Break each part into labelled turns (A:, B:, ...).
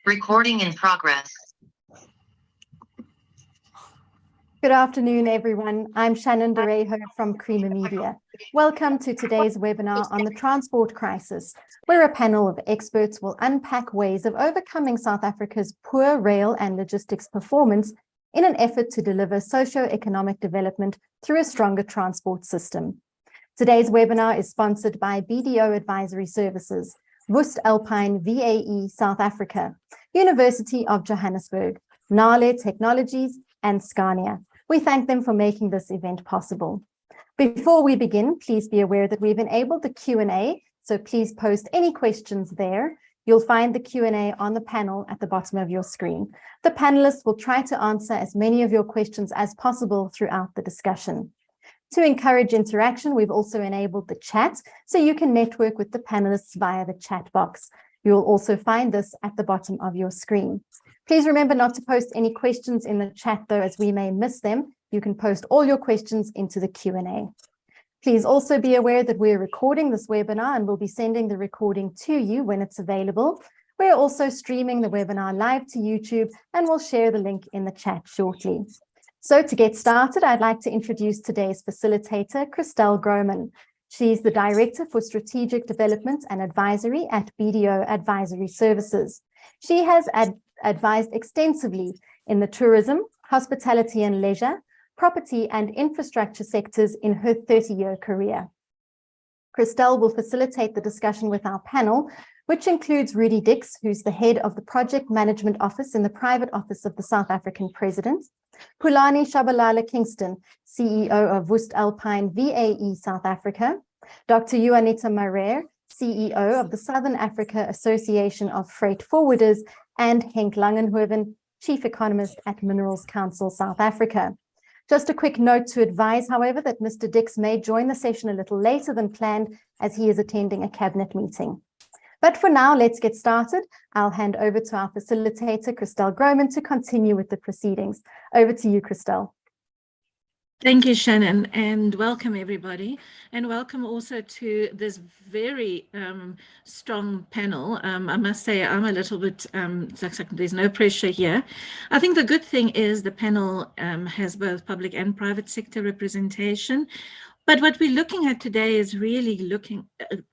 A: Recording in progress.
B: Good afternoon, everyone. I'm Shannon Derejo from Creamer Media. Welcome to today's webinar on the transport crisis, where a panel of experts will unpack ways of overcoming South Africa's poor rail and logistics performance in an effort to deliver socio-economic development through a stronger transport system. Today's webinar is sponsored by BDO Advisory Services, voestalpine VAE South Africa, University of Johannesburg, Nale Technologies, and Scania. We thank them for making this event possible. Before we begin, please be aware that we've enabled the Q&A, so please post any questions there. You'll find the Q&A on the panel at the bottom of your screen. The panelists will try to answer as many of your questions as possible throughout the discussion. To encourage interaction, we've also enabled the chat, so you can network with the panelists via the chat box. You will also find this at the bottom of your screen. Please remember not to post any questions in the chat, though, as we may miss them. You can post all your questions into the Q&A. Please also be aware that we're recording this webinar and we'll be sending the recording to you when it's available. We're also streaming the webinar live to YouTube, and we'll share the link in the chat shortly. So to get started, I'd like to introduce today's facilitator, Christelle Grohmann. She's the Director for Strategic Development and Advisory at BDO Advisory Services. She has advised extensively in the tourism, hospitality and leisure, property and infrastructure sectors in her 30-year career. Christelle will facilitate the discussion with our panel, which includes Rudy Dix, who's the head of the Project Management Office in the Private Office of the South African President, Pulane Tshabalala Kingston, CEO of voestalpine VAE South Africa, Dr. Juanita Maree, CEO of the Southern Africa Association of Freight Forwarders, and Henk Langenhoven, Chief Economist at Minerals Council South Africa. Just a quick note to advise, however, that Mr. Dix may join the session a little later than planned as he is attending a cabinet meeting. But for now, let's get started. I'll hand over to our facilitator, Christelle Grohmann, to continue with the proceedings. Over to you, Christelle.
C: Thank you, Shannon, and welcome everybody, and welcome also to this very strong panel. I must say I'm a little bit, there's no pressure here. I think the good thing is the panel has both public and private sector representation, but what we're looking at today is really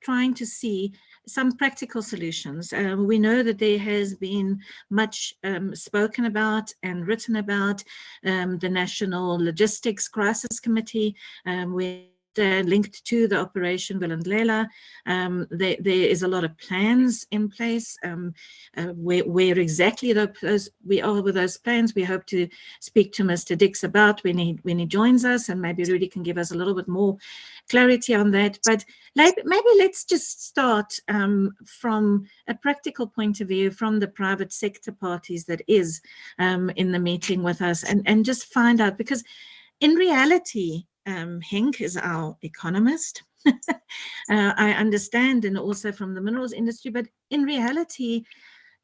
C: trying to see some practical solutions. We know that there has been much spoken about and written about the National Logistics Crisis Committee, linked to the Operation Vulindlela. There is a lot of plans in place. Where exactly we are with those plans, we hope to speak to Mr. Dix about when he joins us, and maybe Rudi can give us a little bit more clarity on that. But maybe let's just start from a practical point of view from the private sector parties that is in the meeting with us, and just find out, because in reality, Henk is our economist. I understand, and also from the minerals industry, but in reality,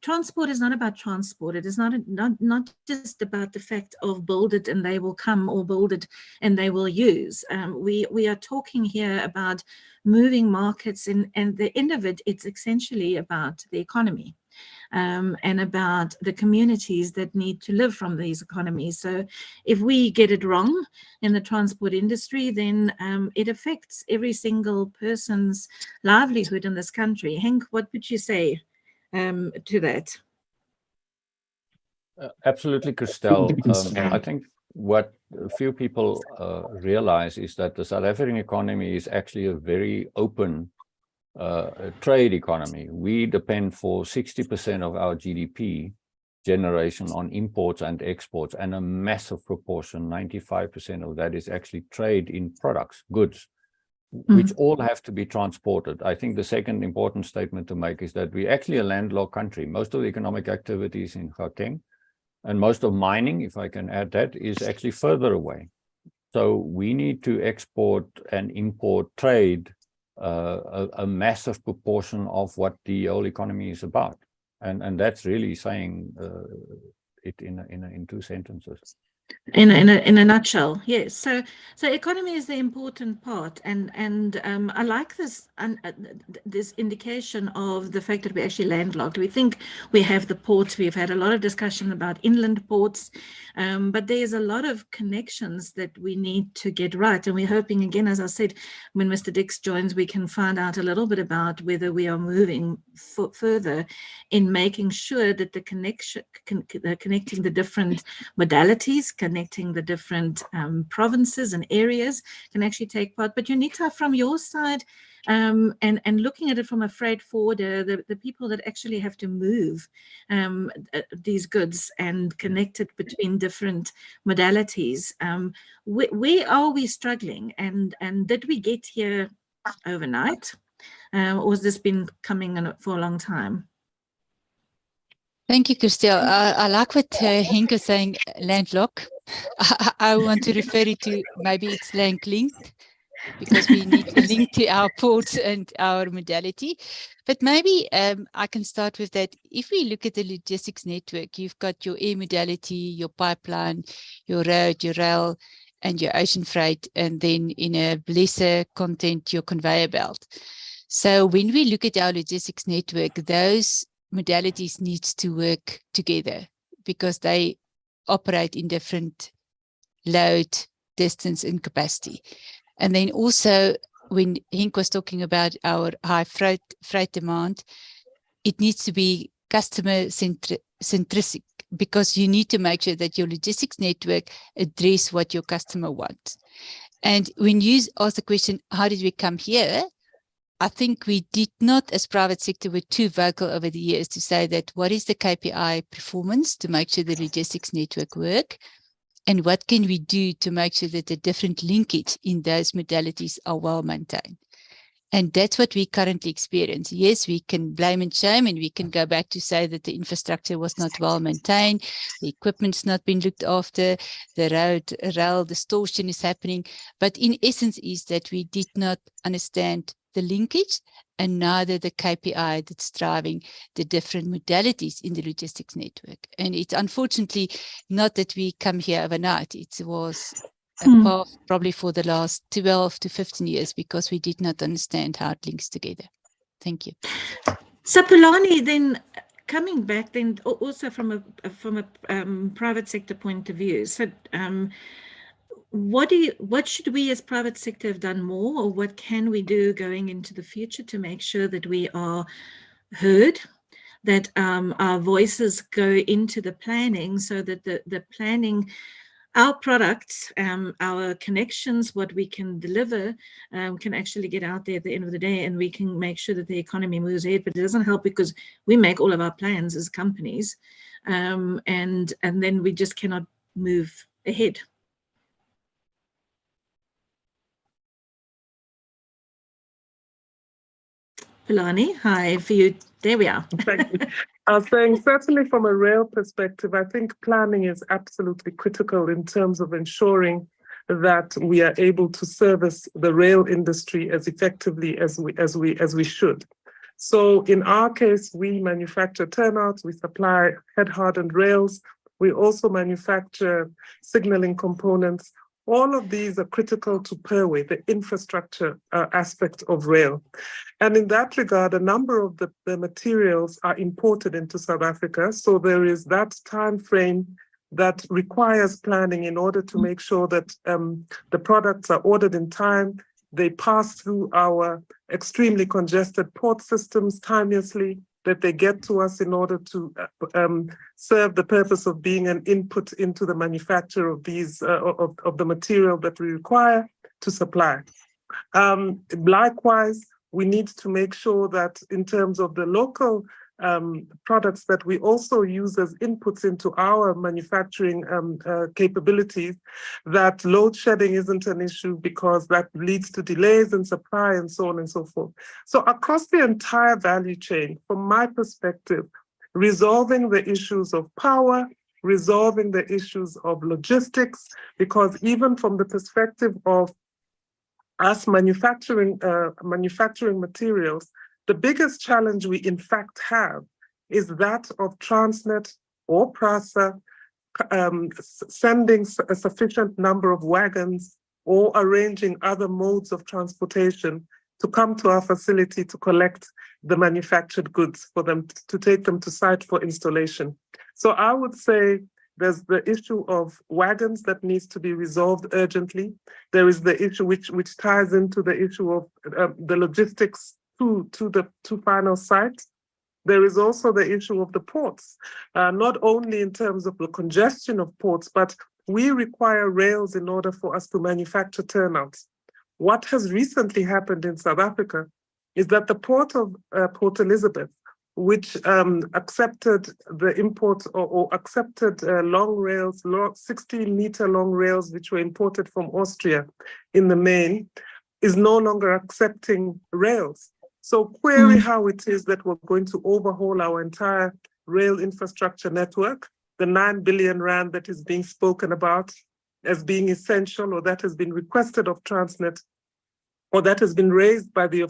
C: transport is not about transport. It is not just about the fact of build it and they will come, or build it and they will use. We are talking here about moving markets, and the end of it, it's essentially about the economy. And about the communities that need to live from these economies. So if we get it wrong in the transport industry, then it affects every single person's livelihood in this country. Henk, what would you say to that?
D: Absolutely, Christelle. I think what a few people realize is that the South African economy is actually a very open trade economy. We depend for 60% of our GDP generation on imports and exports, and a massive proportion, 95% of that, is actually trade in products, goods, which all have to be transported. I think the second important statement to make is that we're actually a landlocked country. Most of the economic activities in Gauteng, and most of mining, if I can add that, is actually further away. So we need to export and import trade a massive proportion of what the whole economy is about, and that's really saying it in two sentences.
C: In a nutshell, yes. So economy is the important part, and I like this this indication of the fact that we're actually landlocked. We think we have the ports. We've had a lot of discussion about inland ports, but there's a lot of connections that we need to get right. And we're hoping, again, as I said, when Mr. Dix joins, we can find out a little bit about whether we are moving further in making sure that the connecting the different modalities, connecting the different provinces and areas can actually take part. But Juanita, from your side, and looking at it from a freight forwarder, the people that actually have to move these goods and connect it between different modalities, where are we struggling? And did we get here overnight? Or has this been coming in for a long time?
E: Thank you, Christelle. I like what Henk is saying, landlock. I want to refer it to maybe it's land-linked, because we need to link to our ports and our modality. But maybe I can start with that. If we look at the logistics network, you've got your air modality, your pipeline, your road, your rail, and your ocean freight, and then in a lesser content, your conveyor belt. So when we look at our logistics network, those modalities needs to work together because they operate in different load, distance, and capacity. And then also, when Henk was talking about our high freight demand, it needs to be customer centric, because you need to make sure that your logistics network address what your customer wants. And when you ask the question, how did we come here? I think we did not, as private sector, were too vocal over the years to say that what is the KPI performance to make sure the logistics network work, and what can we do to make sure that the different linkage in those modalities are well maintained. And that's what we currently experience. Yes, we can blame and shame, and we can go back to say that the infrastructure was not well maintained, the equipment's not been looked after, the rail distortion is happening. But in essence is that we did not understand the linkage and neither the KPI that's driving the different modalities in the logistics network. And it's unfortunately not that we come here overnight. It was a path probably for the last 12 to 15 years because we did not understand how it links together. Thank you.
C: So Pulane, then coming back then also from a private sector point of view, so what should we as private sector have done more, or what can we do going into the future to make sure that we are heard, that our voices go into the planning, so that the planning, our products, our connections, what we can deliver can actually get out there at the end of the day, and we can make sure that the economy moves ahead. But it doesn't help because we make all of our plans as companies, and then we just cannot move ahead. Pulane, hi, for you. There we are.
F: Thank you. I was saying, certainly from a rail perspective, I think planning is absolutely critical in terms of ensuring that we are able to service the rail industry as effectively as we should. So in our case, we manufacture turnouts, we supply head-hardened rails, we also manufacture signaling components. All of these are critical to Perway, the infrastructure aspect of rail. And in that regard, a number of the materials are imported into South Africa. So there is that time frame that requires planning in order to make sure that the products are ordered in time. They pass through our extremely congested port systems timeously, that they get to us in order to serve the purpose of being an input into the manufacture of these of the material that we require to supply. Likewise, we need to make sure that in terms of the local products that we also use as inputs into our manufacturing capabilities, that load shedding isn't an issue, because that leads to delays in supply and so on and so forth. So across the entire value chain, from my perspective, resolving the issues of power, resolving the issues of logistics, because even from the perspective of us manufacturing materials, the biggest challenge we in fact have is that of Transnet or PRASA sending a sufficient number of wagons or arranging other modes of transportation to come to our facility to collect the manufactured goods for them to take them to site for installation. So I would say there's the issue of wagons that needs to be resolved urgently. There is the issue which ties into the issue of the logistics to the final sites. There is also the issue of the ports, not only in terms of the congestion of ports, but we require rails in order for us to manufacture turnouts. What has recently happened in South Africa is that the port of Port Elizabeth, which accepted the imports or accepted long rails, 16-meter long rails, which were imported from Austria in the main, is no longer accepting rails. So query how it is that we're going to overhaul our entire rail infrastructure network, the 9 billion rand that is being spoken about as being essential, or that has been requested of Transnet, or that has been raised by the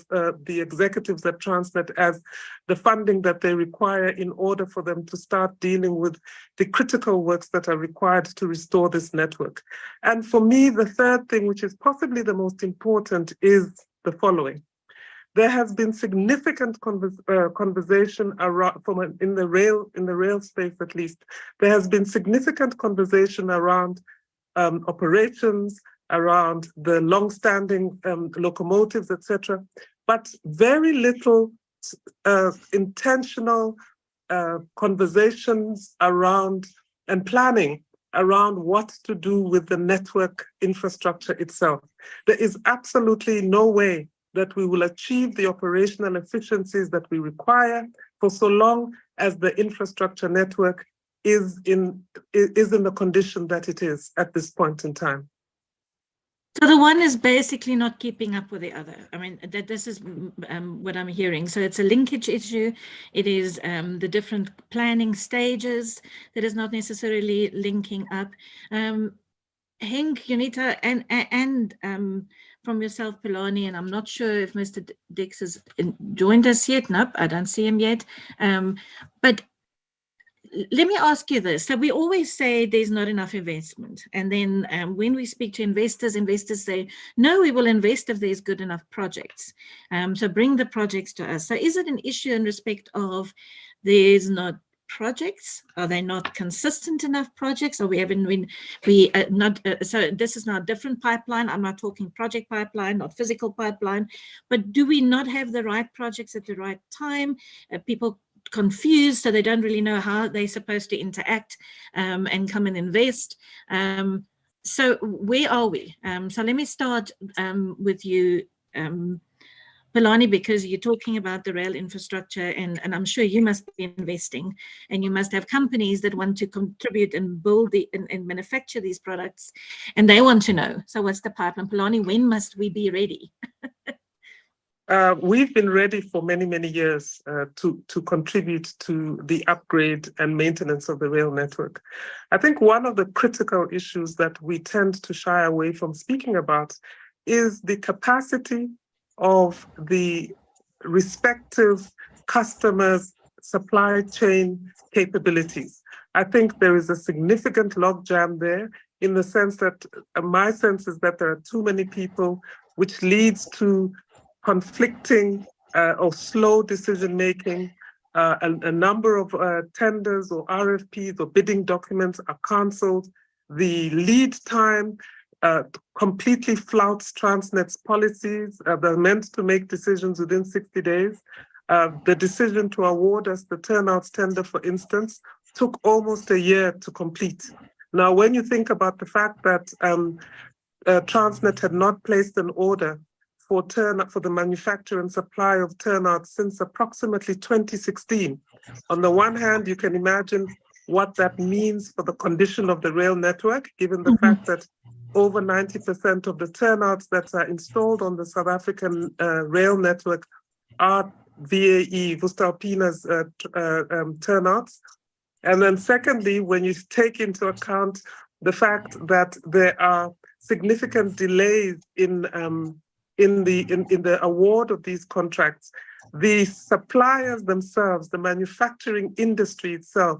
F: executives at Transnet as the funding that they require in order for them to start dealing with the critical works that are required to restore this network. And for me, the third thing, which is possibly the most important, is the following. There has been significant conversation around, in the rail space at least, there has been significant conversation around operations, around the long-standing locomotives, etc., but very little intentional conversations around and planning around what to do with the network infrastructure itself. There is absolutely no way that we will achieve the operational efficiencies that we require for so long as the infrastructure network is in the condition that it is at this point in time.
C: So the one is basically not keeping up with the other. I mean, this is what I'm hearing. So it's a linkage issue. It is the different planning stages that is not necessarily linking up. Henk, Juanita, and from yourself, Pulane, and I'm not sure if Mr. Dix has joined us yet. Nope, I don't see him yet. But let me ask you this. So we always say there's not enough investment. And then when we speak to investors, investors say, no, we will invest if there's good enough projects. So bring the projects to us. So is it an issue in respect of there's not projects? Are they not consistent enough projects? Or we haven't been, so this is now a different pipeline. I'm not talking project pipeline, not physical pipeline, but do we not have the right projects at the right time? People confused, so they don't really know how they're supposed to interact and come and invest. So where are we? So let me start with you, Pulane, because you're talking about the rail infrastructure, and I'm sure you must be investing, and you must have companies that want to contribute and build and manufacture these products, and they want to know. So what's the pipeline? Pulane, when must we be ready?
F: We've been ready for many, many years to contribute to the upgrade and maintenance of the rail network. I think one of the critical issues that we tend to shy away from speaking about is the capacity of the respective customers' supply chain capabilities. I think there is a significant logjam there, in the sense that my sense is that there are too many people, which leads to conflicting or slow decision-making. A number of tenders or RFPs or bidding documents are cancelled. The lead time completely flouts Transnet's policies. They're meant to make decisions within 60 days. The decision to award us the turnouts tender, for instance, took almost a year to complete. Now, when you think about the fact that Transnet had not placed an order for the manufacture and supply of turnouts since approximately 2016. On the one hand, you can imagine what that means for the condition of the rail network, given the fact that over 90% of the turnouts that are installed on the South African rail network are VAE, voestalpine's turnouts. And then secondly, when you take into account the fact that there are significant delays in the award of these contracts, the suppliers themselves, the manufacturing industry itself,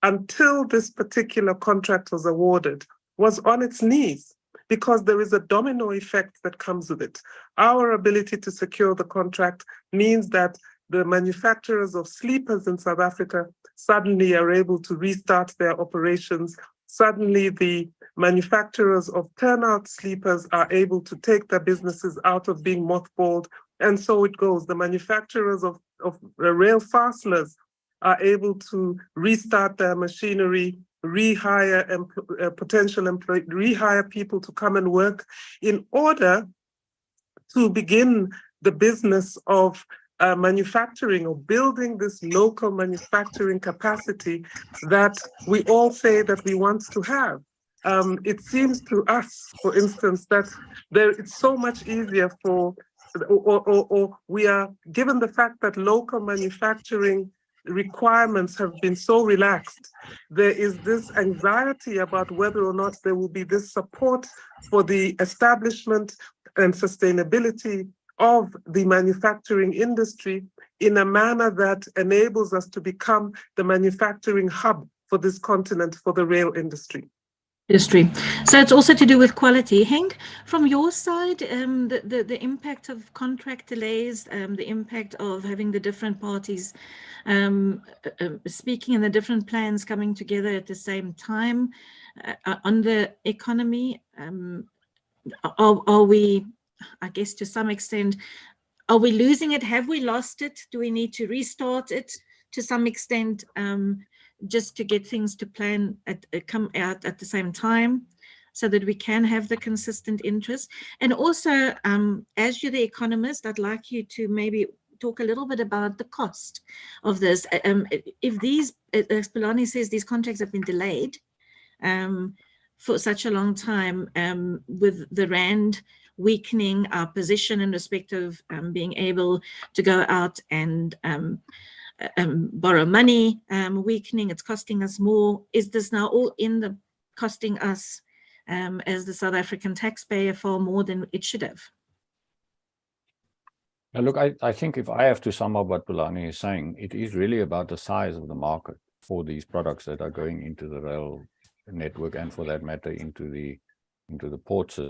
F: until this particular contract was awarded, was on its knees, because there is a domino effect that comes with it. Our ability to secure the contract means that the manufacturers of sleepers in South Africa suddenly are able to restart their operations. Suddenly, the manufacturers of turnout sleepers are able to take their businesses out of being mothballed. And so it goes. The manufacturers of rail fasteners are able to restart their machinery, rehire potential employees, rehire people to come and work in order to begin the business of manufacturing or building this local manufacturing capacity that we all say that we want to have. It seems to us, for instance, that it's so much easier for, or we are given the fact that local manufacturing requirements have been so relaxed. There is this anxiety about whether or not there will be this support for the establishment and sustainability of the manufacturing industry in a manner that enables us to become the manufacturing hub for this continent, for the rail industry.
C: So it's also to do with quality. Henk, from your side, the impact of contract delays, the impact of having the different parties speaking and the different plans coming together at the same time on the economy, are we, I guess to some extent, are we losing it? Have we lost it? Do we need to restart it to some extent? Just to get things to plan come out at the same time so that we can have the consistent interest. And also, as you're the economist, I'd like you to maybe talk a little bit about the cost of this. If these, as Pulane says, these contracts have been delayed for such a long time, with the Rand weakening our position in respect of being able to go out and borrow money, weakening, it's costing us more. Is this now all in the costing us as the South African taxpayer far more than it should have?
D: Now, look, I think if I have to sum up what Pulane is saying, it is really about the size of the market for these products that are going into the rail network, and for that matter into the ports.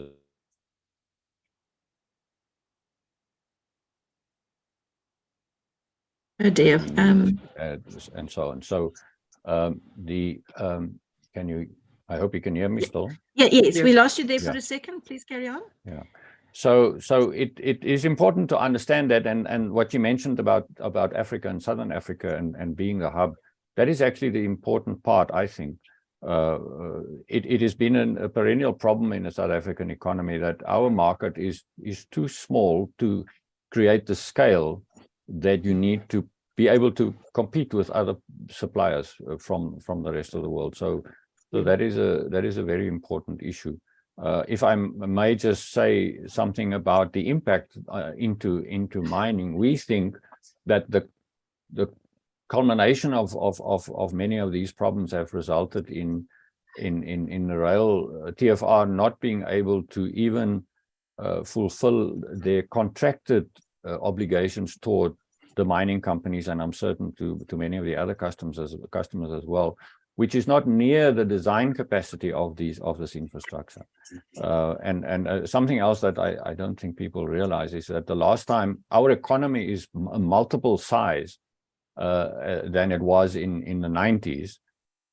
C: Oh dear.
D: And so on. So can you, I hope you can hear me still.
C: Yes, we lost you there for a second. Please carry on.
D: Yeah. So it is important to understand that, and what you mentioned about Africa and Southern Africa and being the hub, that is actually the important part, I think. It has been a perennial problem in the South African economy that our market is too small to create the scale that you need to be able to compete with other suppliers from the rest of the world. So that is a very important issue. If I may just say something about the impact into mining, we think that the culmination of many of these problems have resulted in the rail TFR not being able to even fulfill their contracted obligations toward the mining companies, and I'm certain to many of the other customers as well, which is not near the design capacity of this infrastructure. And something else that I don't think people realize is that the last time our economy is a multiple size than it was in the 90s,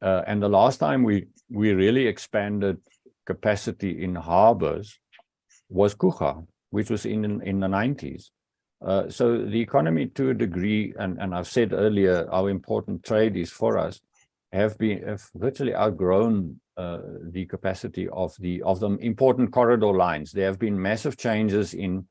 D: and the last time we really expanded capacity in harbors was Kucha, which was in the 90s. So the economy, to a degree, and I've said earlier how important trade is for us, have virtually outgrown the capacity of the important corridor lines. There have been massive changes in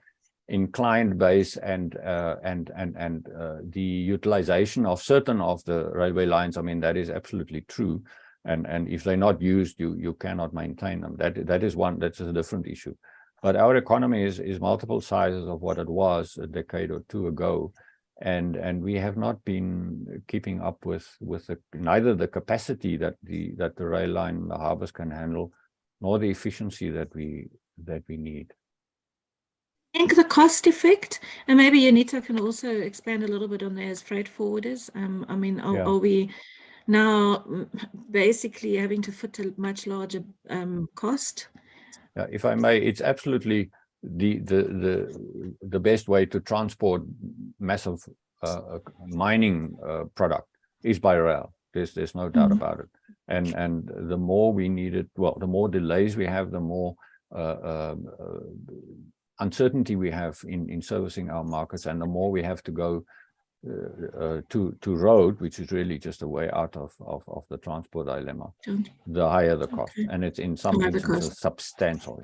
D: client base and the utilization of certain of the railway lines. I mean, that is absolutely true. And if they're not used, you cannot maintain them. That's a different issue. But our economy is multiple sizes of what it was a decade or two ago, and we have not been keeping up with neither the capacity that the rail line, the harbors can handle, nor the efficiency that we need.
C: I think the cost effect, and maybe Juanita can also expand a little bit on that as freight forwarders. I mean, are we now basically having to foot a much larger cost.
D: If I may, it's absolutely the best way to transport massive mining product is by rail. There's no doubt about it. And the more we need it, well, the more delays we have, the more uncertainty we have in servicing our markets, and the more we have to go to road, which is really just a way out of the transport dilemma, the higher the cost. And it's in some instances substantial.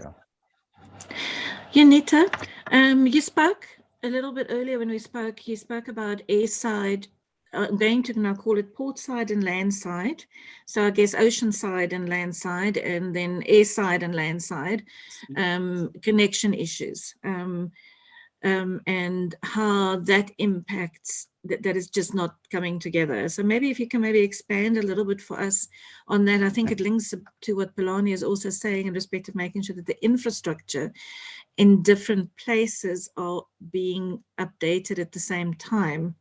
C: Juanita, you spoke a little bit earlier when we spoke, you spoke about airside. I'm going to now call it port side and land side. So I guess ocean side and land side, and then air side and land side, connection issues, and how that impacts, that is just not coming together. So maybe if you can maybe expand a little bit for us on that. I think it links to what Pulane is also saying in respect of making sure that the infrastructure in different places are being updated at the same time,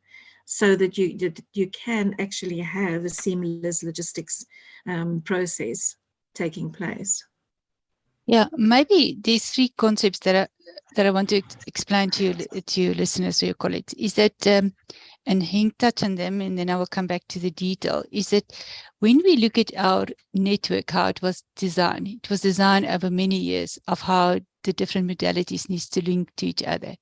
C: so that you can actually have a seamless logistics process taking place.
E: Yeah, maybe these three concepts that I want to explain to your listeners or your colleagues is that, and Henk touched on them, and then I will come back to the detail, is that when we look at our network, how it was designed over many years of how the different modalities needs to link to each other.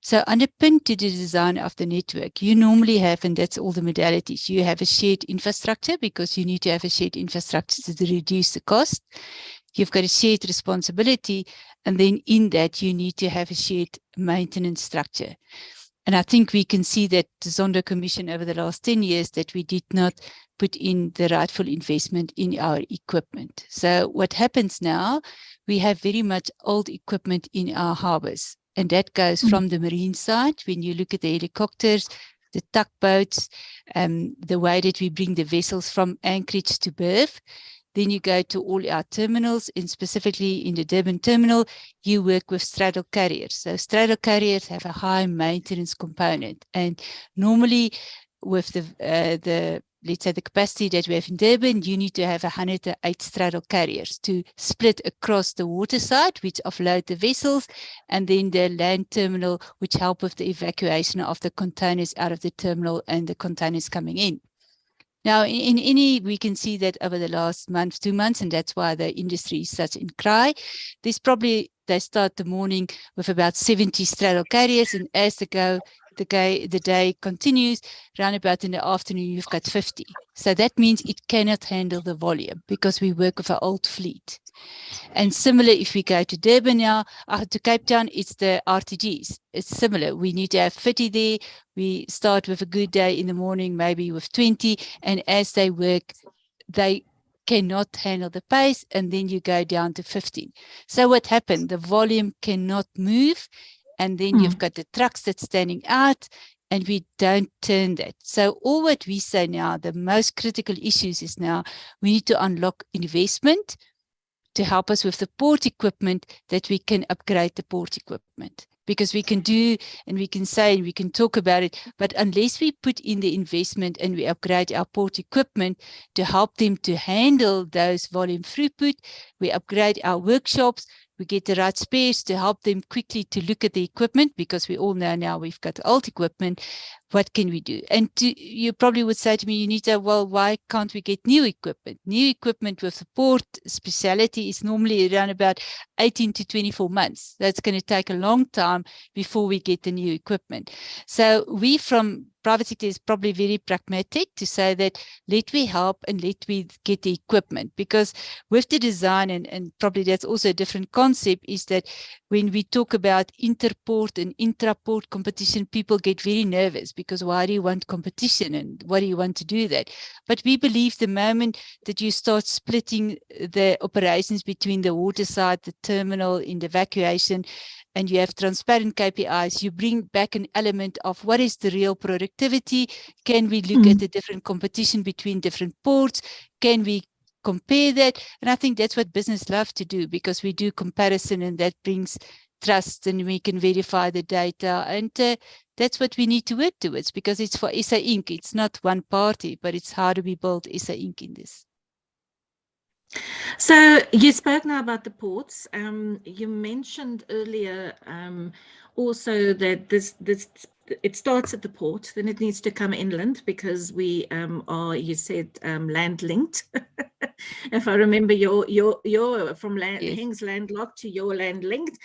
E: So underpinned to the design of the network, you normally have, and that's all the modalities, you have a shared infrastructure, because you need to have a shared infrastructure to reduce the cost. You've got a shared responsibility, and then in that you need to have a shared maintenance structure. And I think we can see that the Zondo Commission over the last 10 years that we did not put in the rightful investment in our equipment. So what happens now, we have very much old equipment in our harbors, and that goes from the marine side. When you look at the helicopters, the tugboats, the way that we bring the vessels from Anchorage to berth, then you go to all our terminals, and specifically in the Durban terminal, you work with straddle carriers. So straddle carriers have a high maintenance component, and normally with the let's say the capacity that we have in Durban, you need to have 108 straddle carriers to split across the water side, which offload the vessels, and then the land terminal, which help with the evacuation of the containers out of the terminal and the containers coming in. Now, we can see that over the last month, 2 months, and that's why the industry is such in cry. They start the morning with about 70 straddle carriers, and as the day continues, round about in the afternoon, you've got 50. So that means it cannot handle the volume, because we work with an old fleet. And similar, if we go to Durban now, to Cape Town, it's the RTGs. It's similar. We need to have 50 there. We start with a good day in the morning, maybe with 20, and as they work, they cannot handle the pace, and then you go down to 15. So what happened? The volume cannot move, and then you've got the trucks that's standing out, and we don't turn that. So all what we say now, the most critical issues is now we need to unlock investment to help us with the port equipment, that we can upgrade the port equipment. Because we can do, and we can say, and we can talk about it, but unless we put in the investment and we upgrade our port equipment to help them to handle those volume throughput, we upgrade our workshops, we get the right spares to help them quickly to look at the equipment, because we all know now we've got old equipment. What can we do? And you probably would say to me, Juanita, well, why can't we get new equipment? New equipment with the port speciality is normally around about 18 to 24 months. That's going to take a long time before we get the new equipment. So we from private sector is probably very pragmatic to say that let we help and let we get the equipment, because with the design, and probably that's also a different concept, is that when we talk about interport and intraport competition, people get very nervous, because why do you want competition and what do you want to do that? But we believe the moment that you start splitting the operations between the water side, the terminal, in the evacuation, and you have transparent KPIs, you bring back an element of what is the real productivity. Can we look at the different competition between different ports? Can we compare that? And I think that's what business love to do, because we do comparison, and that brings trust, and we can verify the data. And that's what we need to work towards, because it's for SA Inc. It's not one party, but it's how do we build SA Inc. in this.
C: So you spoke now about the ports. You mentioned earlier also that this it starts at the port, then it needs to come inland because we are, you said, land linked. If I remember your from land,
E: Yes.
C: Henk's landlocked to your land linked.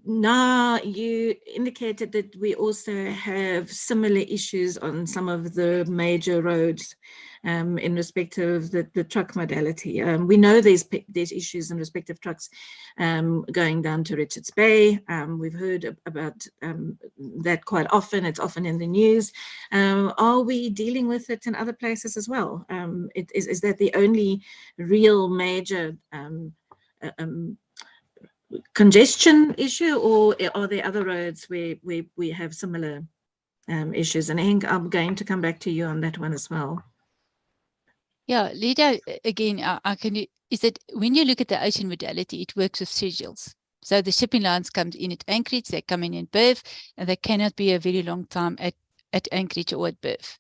C: Now you indicated that we also have similar issues on some of the major roads in respect of the truck modality. We know there's issues in respect of trucks going down to Richards Bay. We've heard about that quite often. It's often in the news. Are we dealing with it in other places as well? Is that the only real major congestion issue, or are there other roads where we have similar issues? And Henk, I'm going to come back to you on that one as well.
E: Yeah, Lida, again, is that when you look at the ocean modality, it works with schedules. So the shipping lines come in at Anchorage, they come in berth, and they cannot be a very long time at Anchorage or at berth.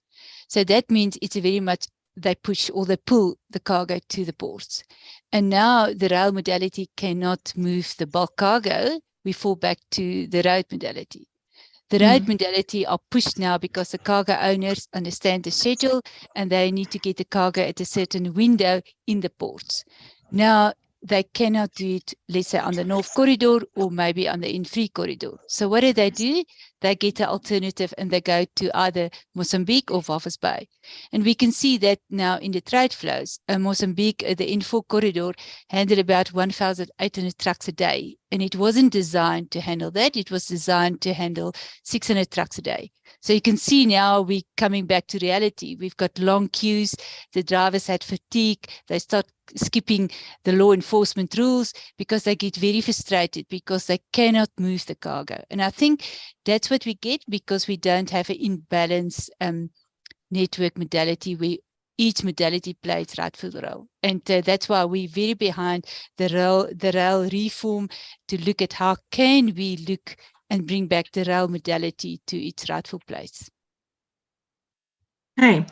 E: So that means it's a very much they push or they pull the cargo to the ports. And now the rail modality cannot move the bulk cargo. We fall back to the road modality. The road modality are pushed now because the cargo owners understand the schedule and they need to get the cargo at a certain window in the ports. Now, they cannot do it, let's say, on the North Corridor or maybe on the N3 corridor. So what do? They get an alternative and they go to either Mozambique or Walvis Bay. And we can see that now in the trade flows. Mozambique, the N4 corridor, handled about 1,800 trucks a day. And it wasn't designed to handle that. It was designed to handle 600 trucks a day. So you can see now we're coming back to reality. We've got long queues. The drivers had fatigue. They start skipping the law enforcement rules because they get very frustrated because they cannot move the cargo. And I think that's what we get because we don't have an imbalanced network modality where each modality plays rightful role. And that's why we're very behind the rail reform to look at how can we look and bring back the rail modality to its rightful place.
C: Hey,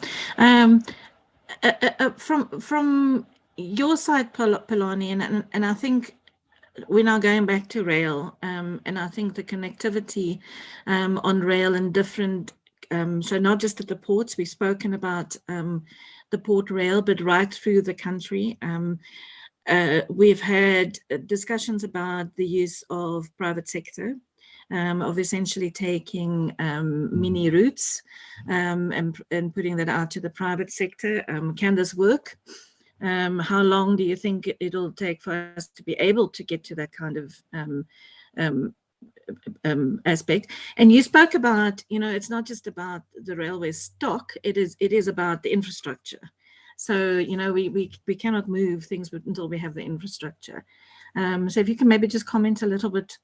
C: from your side, Pulane, and I think we're now going back to rail, and I think the connectivity on rail and different, so not just at the ports, we've spoken about the port rail, but right through the country. We've had discussions about the use of private sector, of essentially taking mini routes and putting that out to the private sector. Can this work? How long do you think it'll take for us to be able to get to that kind of aspect? And you spoke about, it's not just about the railway stock, it is about the infrastructure. So, we cannot move things until we have the infrastructure. So if you can maybe just comment a little bit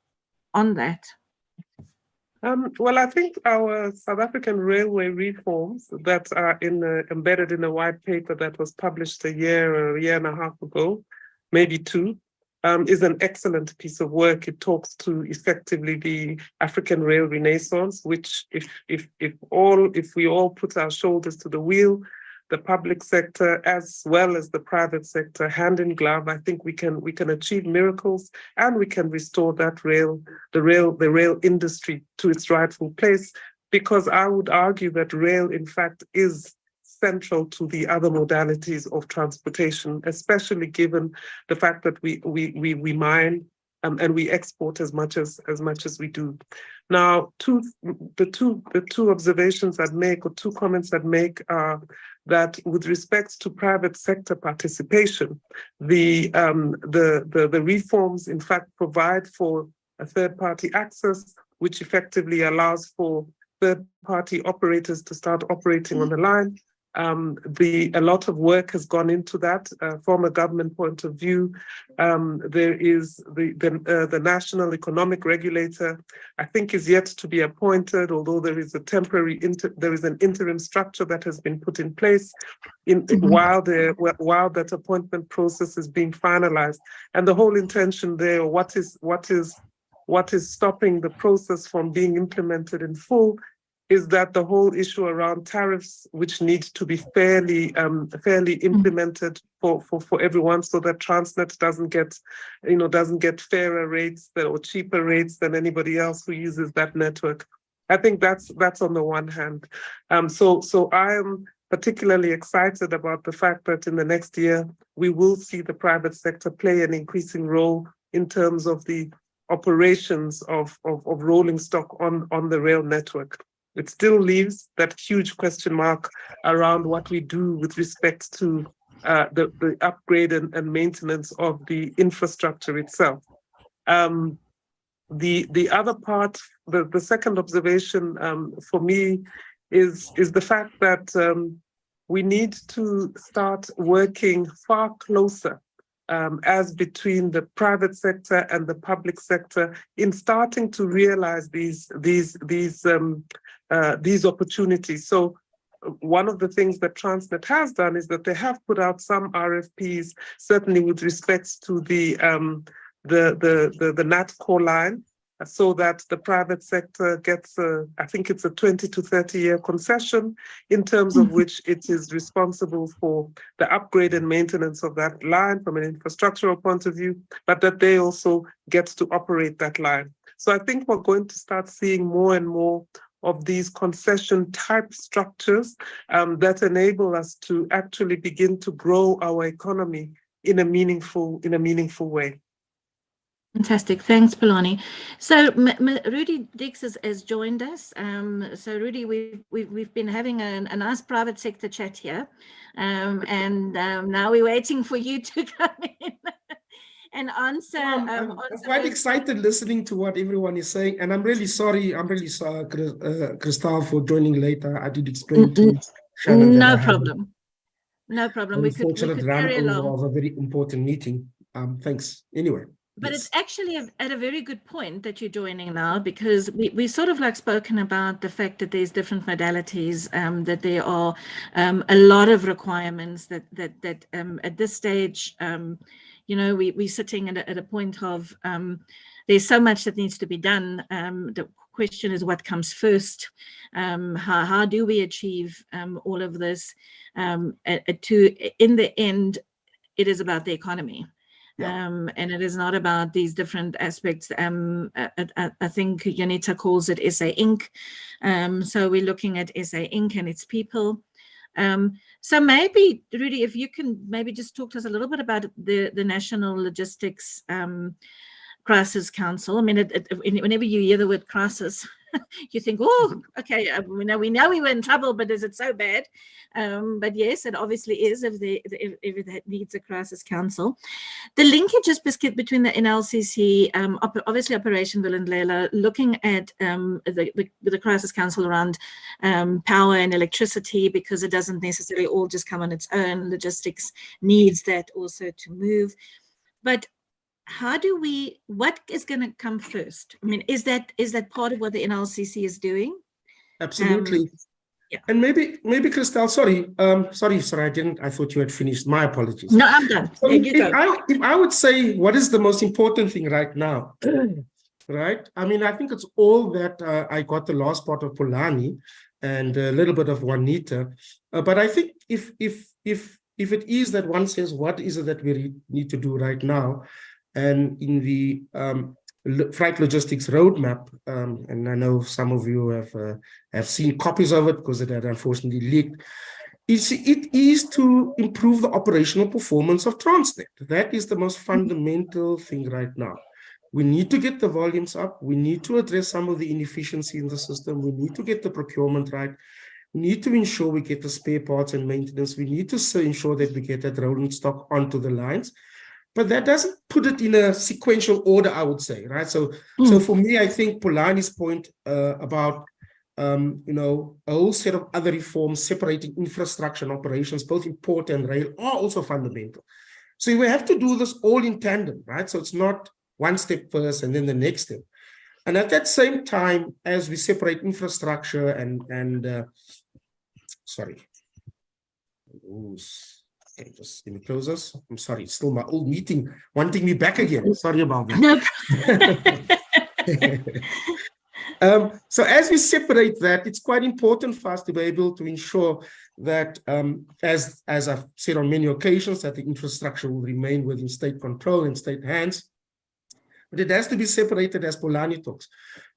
C: on that.
F: Well, I think our South African railway reforms that are embedded in a white paper that was published a year and a half ago, maybe two, is an excellent piece of work. It talks to effectively the African rail renaissance, which if we all put our shoulders to the wheel, the public sector as well as the private sector, hand in glove, I think we can achieve miracles and we can restore that the rail industry to its rightful place, because I would argue that rail, in fact, is central to the other modalities of transportation, especially given the fact that we mine and we export as much as we do. Now, the two observations I'd make, or two comments I'd make, are that with respect to private sector participation, the reforms in fact provide for a third-party access, which effectively allows for third-party operators to start operating on the line. A lot of work has gone into that from a government point of view. There is the national economic regulator, I think, is yet to be appointed, although there is an interim structure that has been put in place while that appointment process is being finalized. And the whole intention there, what is what is stopping the process from being implemented in full is that the whole issue around tariffs, which need to be fairly implemented for everyone, so that Transnet doesn't get fairer rates or cheaper rates than anybody else who uses that network. I think that's on the one hand. So I am particularly excited about the fact that in the next year we will see the private sector play an increasing role in terms of the operations of rolling stock on the rail network. It still leaves that huge question mark around what we do with respect to the upgrade and maintenance of the infrastructure itself. The other part, the second observation for me is the fact that we need to start working far closer as between the private sector and the public sector in starting to realize these opportunities. So one of the things that Transnet has done is that they have put out some RFPs, certainly with respect to the NATCO line, so that the private sector gets, I think it's a 20 to 30 year concession, in terms of which it is responsible for the upgrade and maintenance of that line from an infrastructural point of view, but that they also get to operate that line. So I think we're going to start seeing more and more of these concession type structures that enable us to actually begin to grow our economy in a meaningful way.
C: Fantastic. Thanks, Pulane. So Rudy Dix has joined us. So Rudy, we've been having a nice private sector chat here, and now we're waiting for you to come in and answer.
G: I'm quite excited listening to what everyone is saying, and I'm really sorry, Christelle, for joining later. I did explain to Shannon.
C: No problem. No problem. We could carry along.
G: Of a very important meeting. Thanks. Anyway.
C: But
G: yes.
C: It's actually at a very good point that you're joining now, because we sort of like spoken about the fact that there's different modalities, that there are a lot of requirements that at this stage, we're sitting at a point of there's so much that needs to be done. The question is what comes first. How do we achieve all of this? In the end, it is about the economy. Yeah. And it is not about these different aspects. I think Juanita calls it SA Inc. So we're looking at SA Inc. and its people. So maybe, Rudy, if you can maybe just talk to us a little bit about the National Logistics Crisis Council. I mean, whenever you hear the word crisis, you think, oh, okay, we know we were in trouble, but is it so bad? But yes, it obviously is if it needs a crisis council. The linkages between the NLCC, obviously Operation Vulindlela, looking at the crisis council around power and electricity, because it doesn't necessarily all just come on its own. Logistics needs that also to move. But what is going to come first? I mean, is that part of what the NLCC is doing?
G: Absolutely.
C: Yeah.
G: And maybe Christelle, sorry, I thought you had finished. My apologies.
C: No, I'm done.
G: So if I would say what is the most important thing right now, right? I mean, I think it's all that I got the last part of Pulane and a little bit of Juanita. But I think if it is that one says, what is it that we need to do right now? And in the freight logistics roadmap, and I know some of you have seen copies of it because it had unfortunately leaked, it is to improve the operational performance of Transnet. That is the most fundamental thing right now. We need to get the volumes up. We need to address some of the inefficiency in the system. We need to get the procurement right. We need to ensure we get the spare parts and maintenance. We need to ensure that we get that rolling stock onto the lines. But that doesn't put it in a sequential order, I would say, right? So for me, I think Pulane's point about, a whole set of other reforms separating infrastructure and operations, both in port and rail, are also fundamental. So we have to do this all in tandem, right? So it's not one step first and then the next step. And at that same time, as we separate infrastructure and sorry. Okay, just let me close this. I'm sorry, it's still my old meeting wanting me back again. Sorry about that.
C: No.
G: So as we separate that, it's quite important for us to be able to ensure that, as I've said on many occasions, that the infrastructure will remain within state control and state hands. But it has to be separated, as Pulane talks.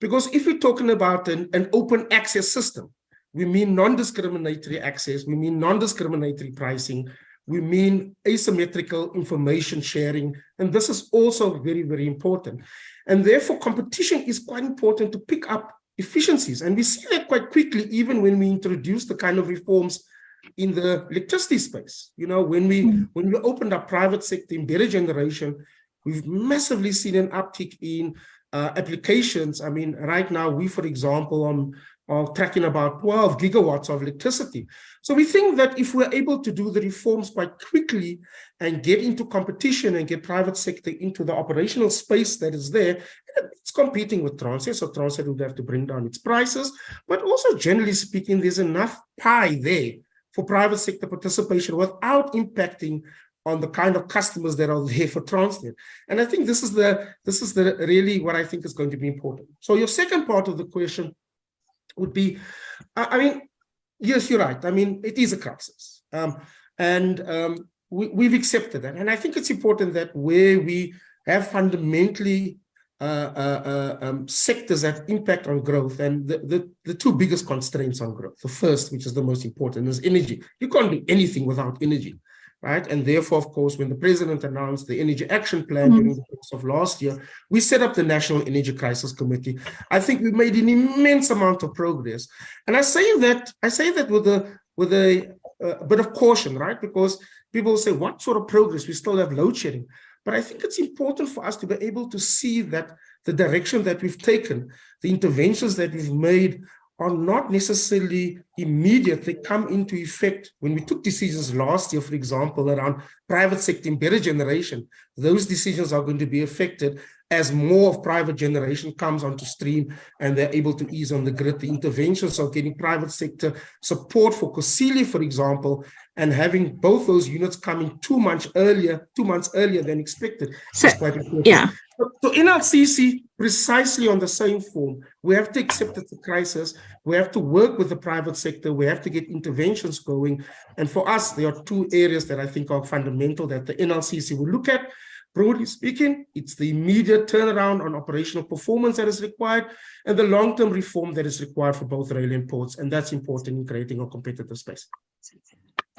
G: Because if we're talking about an open access system, we mean non-discriminatory access, we mean non-discriminatory pricing, we mean asymmetrical information sharing, and this is also very, very important. And therefore, competition is quite important to pick up efficiencies. And we see that quite quickly, even when we introduce the kind of reforms in the electricity space. You know, when we opened up private sector embedded generation, we've massively seen an uptick in applications. I mean, right now, we, for example, are tracking about 12 gigawatts of electricity. So we think that if we're able to do the reforms quite quickly and get into competition and get private sector into the operational space that is there, it's competing with Transnet, so Transnet would have to bring down its prices. But also, generally speaking, there's enough pie there for private sector participation without impacting on the kind of customers that are there for Transnet. And I think this is the really what I think is going to be important. So your second part of the question would be, I mean, yes, you're right. I mean, it is a crisis. We've accepted that. And I think it's important that where we have fundamentally sectors that impact on growth, and the two biggest constraints on growth, the first, which is the most important, is energy. You can't do anything without energy. Right. And therefore, of course, when the president announced the Energy Action Plan during the course of last year, we set up the National Energy Crisis Committee. I think we made an immense amount of progress. And I say that with a bit of caution, right? Because people say, what sort of progress? We still have load shedding. But I think it's important for us to be able to see that the direction that we've taken, the interventions that we've made, are not necessarily immediate. They come into effect when we took decisions last year, for example, around private sector embedded generation. Those decisions are going to be affected as more of private generation comes onto stream and they're able to ease on the grid. The interventions of getting private sector support for Kusile, for example, and having both those units coming 2 months earlier than expected is quite important.
C: Yeah.
G: So NLCC, precisely on the same form, we have to accept it's a crisis. We have to work with the private sector. We have to get interventions going. And for us, there are two areas that I think are fundamental that the NLCC will look at. Broadly speaking, it's the immediate turnaround on operational performance that is required and the long-term reform that is required for both rail and ports. And that's important in creating a competitive space.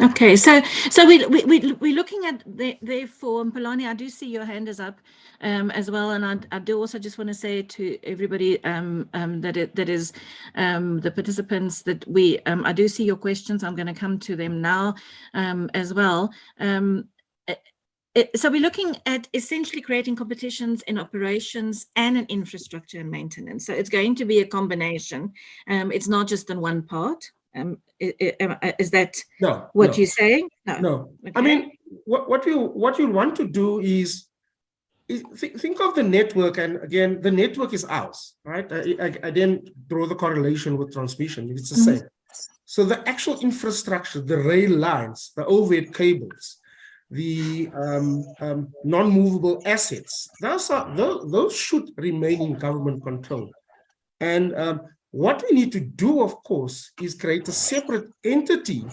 C: Okay, so we're looking at therefore, Pulane, I do see your hand is up as well, and I do also just want to say to everybody that is the participants that I do see your questions. I'm going to come to them now as well. So we're looking at essentially creating competitions in operations and in infrastructure and maintenance. So it's going to be a combination. It's not just in one part. Is that what you're saying?
G: No.
C: Okay.
G: I mean, what you want to do is think of the network, and again, the network is ours, right? I didn't draw the correlation with transmission. It's the same. So the actual infrastructure, the rail lines, the overhead cables, the non-movable assets, those should remain in government control. And what we need to do, of course, is create a separate entity,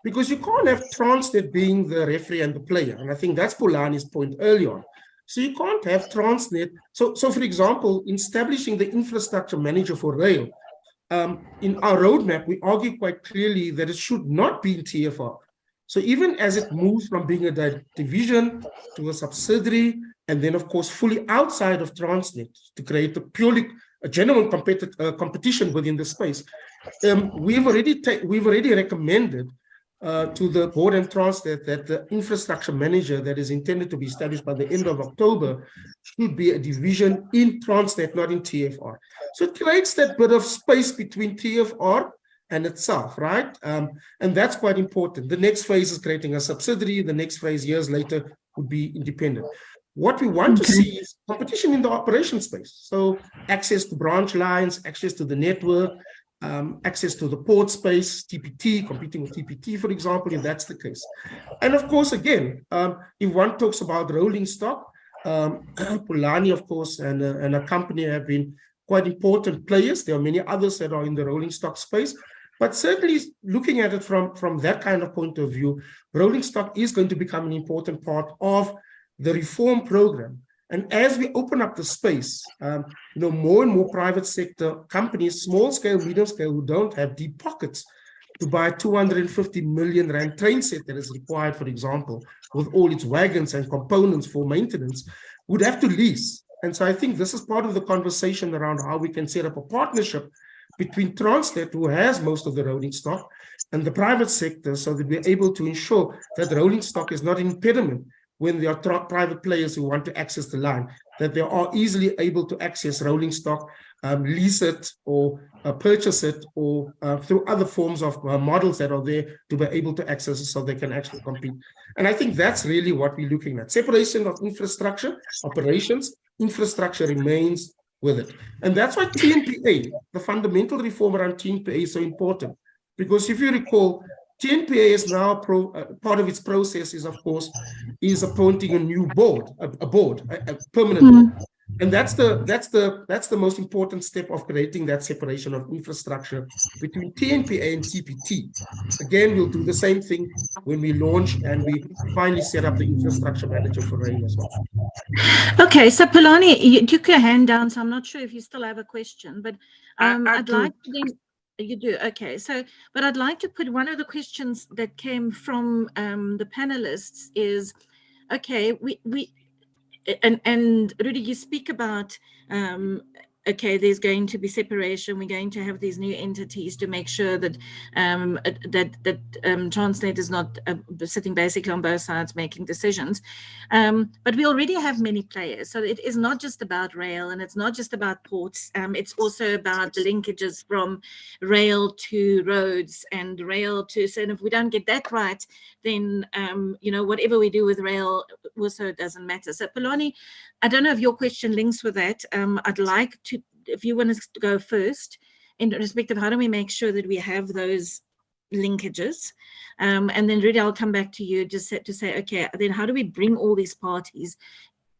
G: because you can't have Transnet being the referee and the player. And I think that's Pulane's point earlier on. So you can't have Transnet. So for example, in establishing the infrastructure manager for rail, in our roadmap, we argue quite clearly that it should not be in TFR. So even as it moves from being a division to a subsidiary, and then of course fully outside of Transnet to create a genuine competition within the space, we've already recommended to the board and Transnet that the infrastructure manager that is intended to be established by the end of October should be a division in Transnet, not in TFR. So it creates that bit of space between TFR and itself, right? And that's quite important. The next phase is creating a subsidiary. The next phase, years later, would be independent. What we want to see is competition in the operation space. So access to branch lines, access to the network, access to the port space, TPT, competing with TPT, for example, if that's the case. And of course, again, if one talks about rolling stock, Pulane, of course, and a company have been quite important players. There are many others that are in the rolling stock space. But certainly looking at it from that kind of point of view, rolling stock is going to become an important part of the reform program. And as we open up the space, more and more private sector companies, small scale, medium scale, who don't have deep pockets to buy 250 million rand train set that is required, for example, with all its wagons and components for maintenance, would have to lease. And so I think this is part of the conversation around how we can set up a partnership between Transnet, who has most of the rolling stock, and the private sector, so that we're able to ensure that rolling stock is not an impediment when there are private players who want to access the line, that they are easily able to access rolling stock, lease it or purchase it, or through other forms of models that are there to be able to access it so they can actually compete. And I think that's really what we're looking at. Separation of infrastructure, operations, infrastructure remains with it. And that's why TNPA, the fundamental reform around TNPA, is so important. Because if you recall, TNPA is now part of its process is, of course, is appointing a new board, a permanent board. And that's the most important step of creating that separation of infrastructure between TNPA and TPT. Again, we'll do the same thing when we launch and we finally set up the infrastructure manager for rail as well.
C: Okay, so Pulane, you took your hand down, so I'm not sure if you still have a question, but I'd like to then. You do, okay. So, but I'd like to put one of the questions that came from the panelists is, okay, and Rudi, you speak about, okay, there's going to be separation. We're going to have these new entities to make sure that Transnet is not sitting basically on both sides making decisions. But we already have many players. So it is not just about rail, and it's not just about ports. It's also about the linkages from rail to roads and rail to, so if we don't get that right, then, whatever we do with rail also doesn't matter. So Pulane, I don't know if your question links with that. I'd like to, if you want to go first, in respect of how do we make sure that we have those linkages, and then Rudi, I'll come back to you just to say, okay, then how do we bring all these parties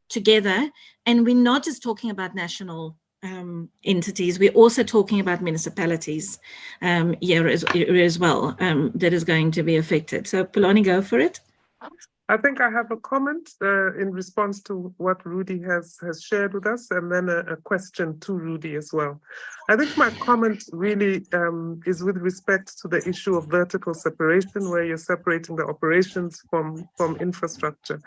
C: together? And we're not just talking about national entities, we're also talking about municipalities here as well, that is going to be affected. So Pulane, go for it.
F: I think I have a comment in response to what Rudi has shared with us, and then a question to Rudi as well. I think my comment really is with respect to the issue of vertical separation, where you're separating the operations from infrastructure.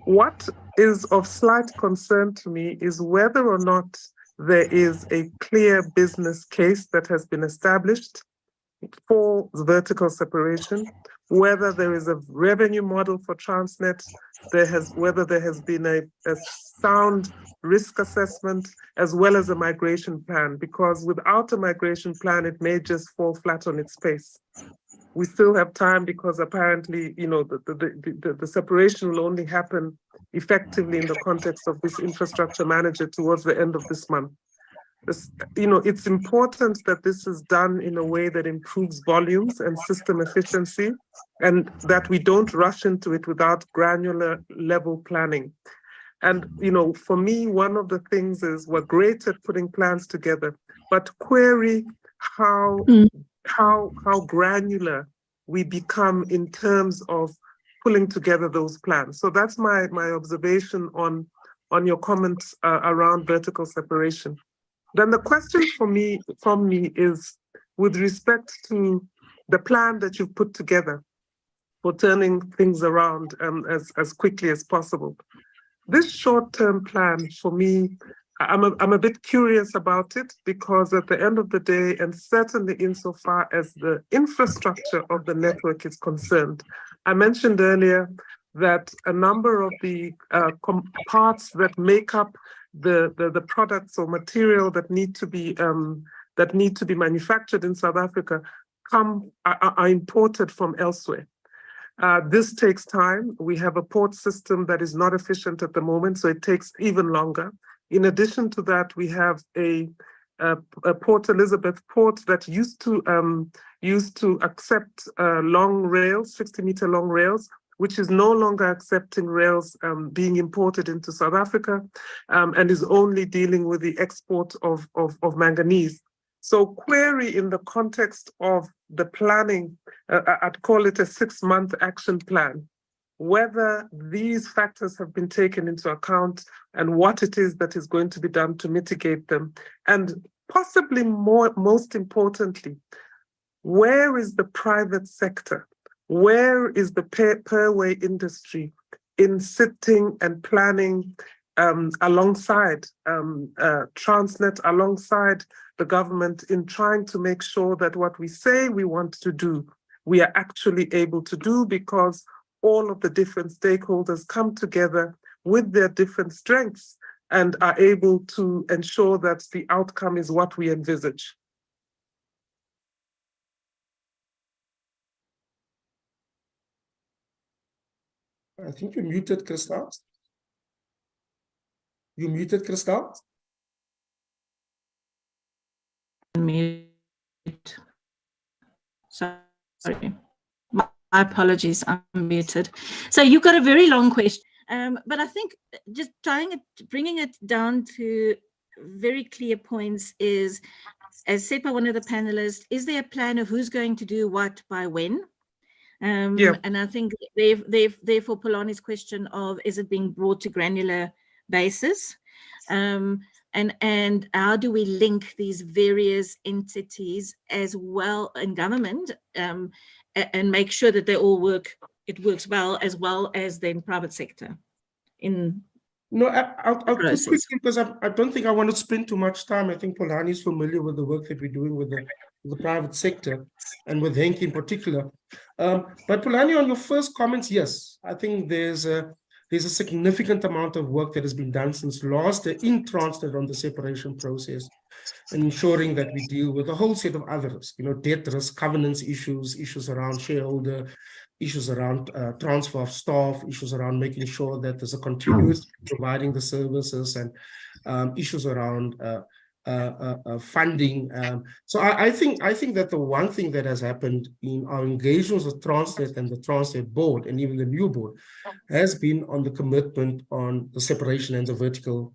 F: What is of slight concern to me is whether or not there is a clear business case that has been established for vertical separation, whether there is a revenue model for Transnet, whether there has been a sound risk assessment, as well as a migration plan, because without a migration plan, it may just fall flat on its face. We still have time because apparently, the separation will only happen effectively in the context of this infrastructure manager towards the end of this month. It's important that this is done in a way that improves volumes and system efficiency, and that we don't rush into it without granular level planning. And, for me, one of the things is we're great at putting plans together, but query how granular we become in terms of pulling together those plans. So that's my observation on your comments around vertical separation. Then the question from me is with respect to the plan that you've put together for turning things around as quickly as possible. This short-term plan, for me, I'm a bit curious about it, because at the end of the day, and certainly insofar as the infrastructure of the network is concerned, I mentioned earlier that a number of the parts that make up the products or material that need to be manufactured in South Africa are imported from elsewhere. This takes time. We have a port system that is not efficient at the moment, so it takes even longer. In addition to that, we have a Port Elizabeth port that used to accept long rails, 60-meter long rails, which is no longer accepting rails being imported into South Africa and is only dealing with the export of manganese. So query in the context of the planning, I'd call it a 6-month action plan, whether these factors have been taken into account and what it is that is going to be done to mitigate them. And possibly most importantly, where is the private sector? Where is the per-way industry in sitting and planning alongside Transnet, alongside the government, in trying to make sure that what we say we want to do, we are actually able to do, because all of the different stakeholders come together with their different strengths and are able to ensure that the outcome is what we envisage.
G: I think you muted, Christelle. You muted, Christelle?
C: Mute. Sorry. My apologies, I'm muted. So you've got a very long question, but I think just bringing it down to very clear points is, as said by one of the panelists, is there a plan of who's going to do what by when? And I think therefore Pulane's question of, is it being brought to granular basis? And how do we link these various entities as well in government and make sure that they all it works well as then private sector in
G: No, I'll just quickly, because I don't think I want to spend too much time. I think Pulane is familiar with the work that we're doing with the private sector and with Henk in particular. But Pulane, on your first comments, yes, I think there's a significant amount of work that has been done since last year in Transnet on the separation process and ensuring that we deal with a whole set of others, debt risk, governance issues around shareholder, issues around transfer of staff, issues around making sure that there's a continuous providing the services, and issues around funding. So I think that the one thing that has happened in our engagements with Transnet and the Transnet board and even the new board has been on the commitment on the separation and the vertical,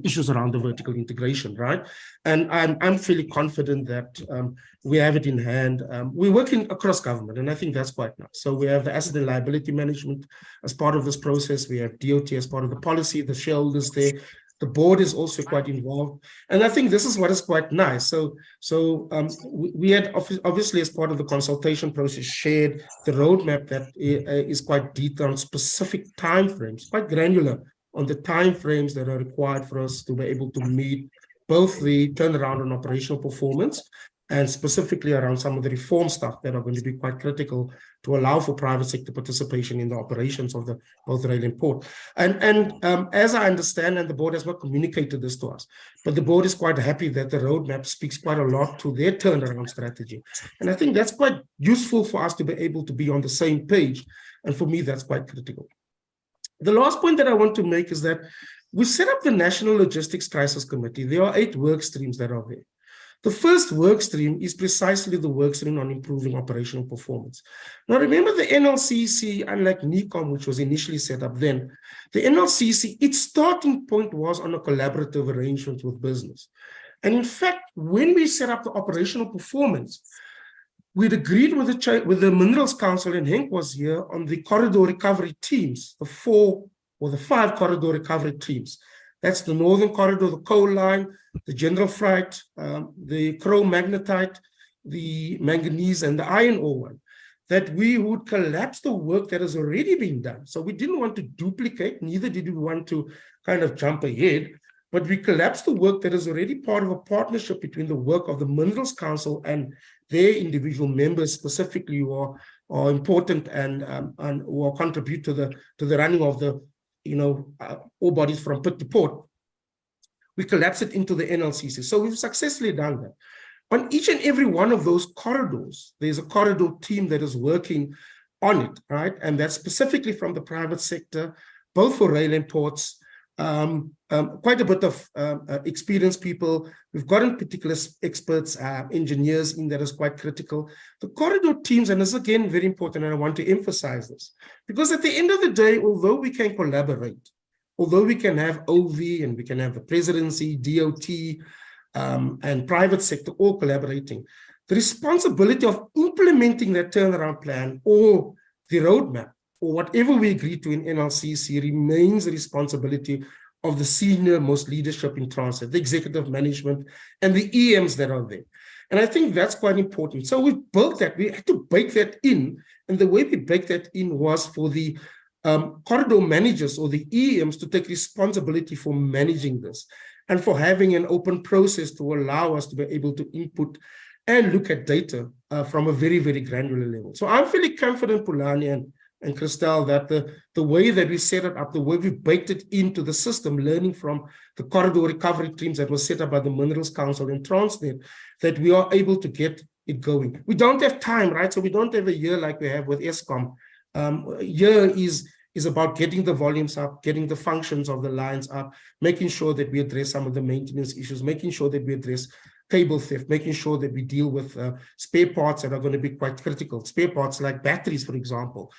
G: issues around the vertical integration, right? And I'm fairly confident that we have it in hand. We're working across government, and I think that's quite nice. So we have the asset and liability management as part of this process. We have DOT as part of the policy, the shareholders there. The board is also quite involved. And I think this is what is quite nice. So we had obviously, as part of the consultation process, shared the roadmap that is quite detailed on specific timeframes, quite granular on the timeframes that are required for us to be able to meet both the turnaround and operational performance, and specifically around some of the reform stuff that are going to be quite critical to allow for private sector participation in the operations of both rail and port. And as I understand, and the board has not communicated this to us, but the board is quite happy that the roadmap speaks quite a lot to their turnaround strategy. And I think that's quite useful for us to be able to be on the same page. And for me, that's quite critical. The last point that I want to make is that we set up the National Logistics Crisis Committee. There are 8 work streams that are there. The first work stream is precisely the work stream on improving operational performance. Now, remember the NLCC, unlike NECOM, which was initially set up then, the NLCC, its starting point was on a collaborative arrangement with business. And in fact, when we set up the operational performance, we'd agreed with the Minerals Council, and Henk was here, on the corridor recovery teams, the 4 or the 5 corridor recovery teams. That's the Northern Corridor, the coal line, the general freight, the chrome-magnetite, the manganese, and the iron ore one, that we would collapse the work that has already been done. So we didn't want to duplicate, neither did we want to kind of jump ahead, but we collapsed the work that is already part of a partnership between the work of the Minerals Council and their individual members, specifically who are important and who contribute to the running of the ore bodies from pit to port. We collapse it into the NLCC. So we've successfully done that. On each and every one of those corridors, there's a corridor team that is working on it, right? And that's specifically from the private sector, both for rail and ports, quite a bit of experienced people. We've gotten particular experts, engineers in that is quite critical. The corridor teams, and this is again very important, and I want to emphasize this, because at the end of the day, although we can collaborate, although we can have OV and we can have the presidency, DOT, and private sector all collaborating, the responsibility of implementing that turnaround plan or the roadmap or whatever we agree to in NLCC remains the responsibility of the senior most leadership in transit, the executive management and the EMs that are there. And I think that's quite important. So we've built that, we had to bake that in. And the way we baked that in was for the corridor managers or the EMs to take responsibility for managing this and for having an open process to allow us to be able to input and look at data from a very, very granular level. So I'm fairly confident, Pulane and Christelle, that the way that we set it up, the way we baked it into the system, learning from the corridor recovery teams that was set up by the Minerals Council and Transnet, that we are able to get it going. We don't have time, right? So we don't have a year like we have with Eskom. A year is about getting the volumes up, getting the functions of the lines up, making sure that we address some of the maintenance issues, making sure that we address cable theft, making sure that we deal with spare parts that are going to be quite critical, spare parts like batteries, for example,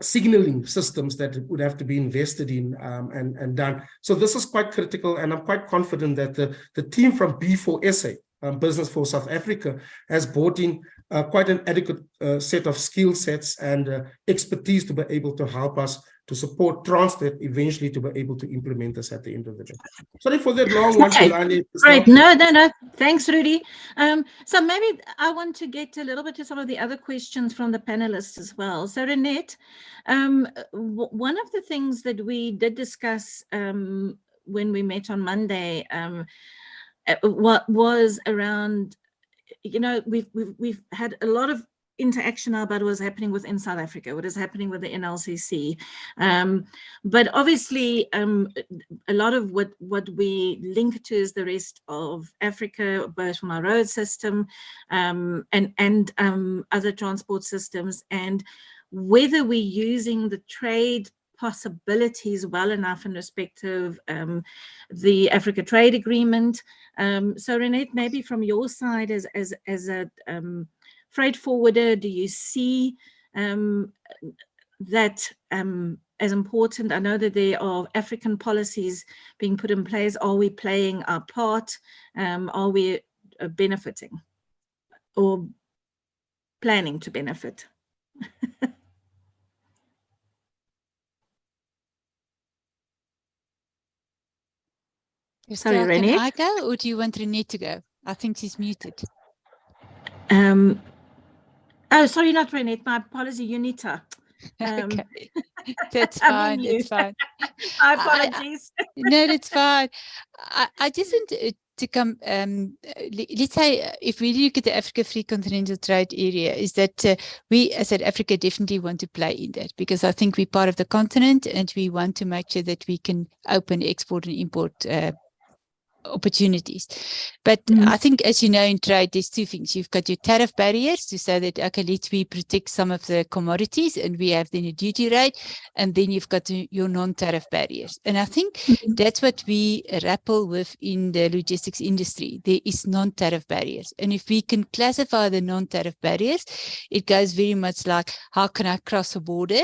G: signaling systems that would have to be invested in and done. So this is quite critical, and I'm quite confident that the team from B4SA, Business for South Africa, has brought in quite an adequate set of skill sets and expertise to be able to help us to support Transnet eventually to be able to implement this at the end of the day. Sorry for that long one.
C: Great. No. Thanks, Rudy. So maybe I want to get a little bit to some of the other questions from the panelists as well. So Renette, one of the things that we did discuss when we met on Monday what was around, you know, we've had a lot of interaction now about what is happening within South Africa, what is happening with the NLCC. But obviously, a lot of what we link to is the rest of Africa, both from our road system and other transport systems, and whether we're using the trade possibilities well enough in respect of the Africa Trade Agreement. So Renette, maybe from your side as a freight forwarder, do you see that as important? I know that there are African policies being put in place. Are we playing our part? Are we benefiting or planning to benefit? Sorry, Renette.
E: Can I go, or do you want Renette to go? I think she's muted.
C: Oh, sorry, not Renette. My apology, Juanita.
E: Okay, that's fine. It's fine.
C: My apologies.
E: No, that's fine. I just want to come. Let's say if we look at the Africa Free Continental Trade Area, is that we as South Africa definitely want to play in that, because I think we're part of the continent and we want to make sure that we can open export and import opportunities. But I think, as you know, in trade, there's two things. You've got your tariff barriers to say that, okay, let's protect some of the commodities, and we have then a duty rate, and then you've got your non-tariff barriers. And I think that's what we grapple with in the logistics industry. There is non-tariff barriers. And if we can classify the non-tariff barriers, it goes very much like, how can I cross a border?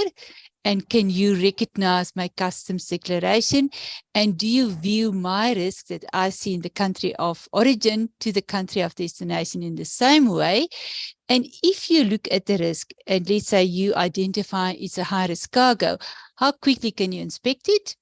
E: And can you recognize my customs declaration? And do you view my risk that I see in the country of origin to the country of destination in the same way? And if you look at the risk, and let's say you identify it's a high-risk cargo, how quickly can you inspect it?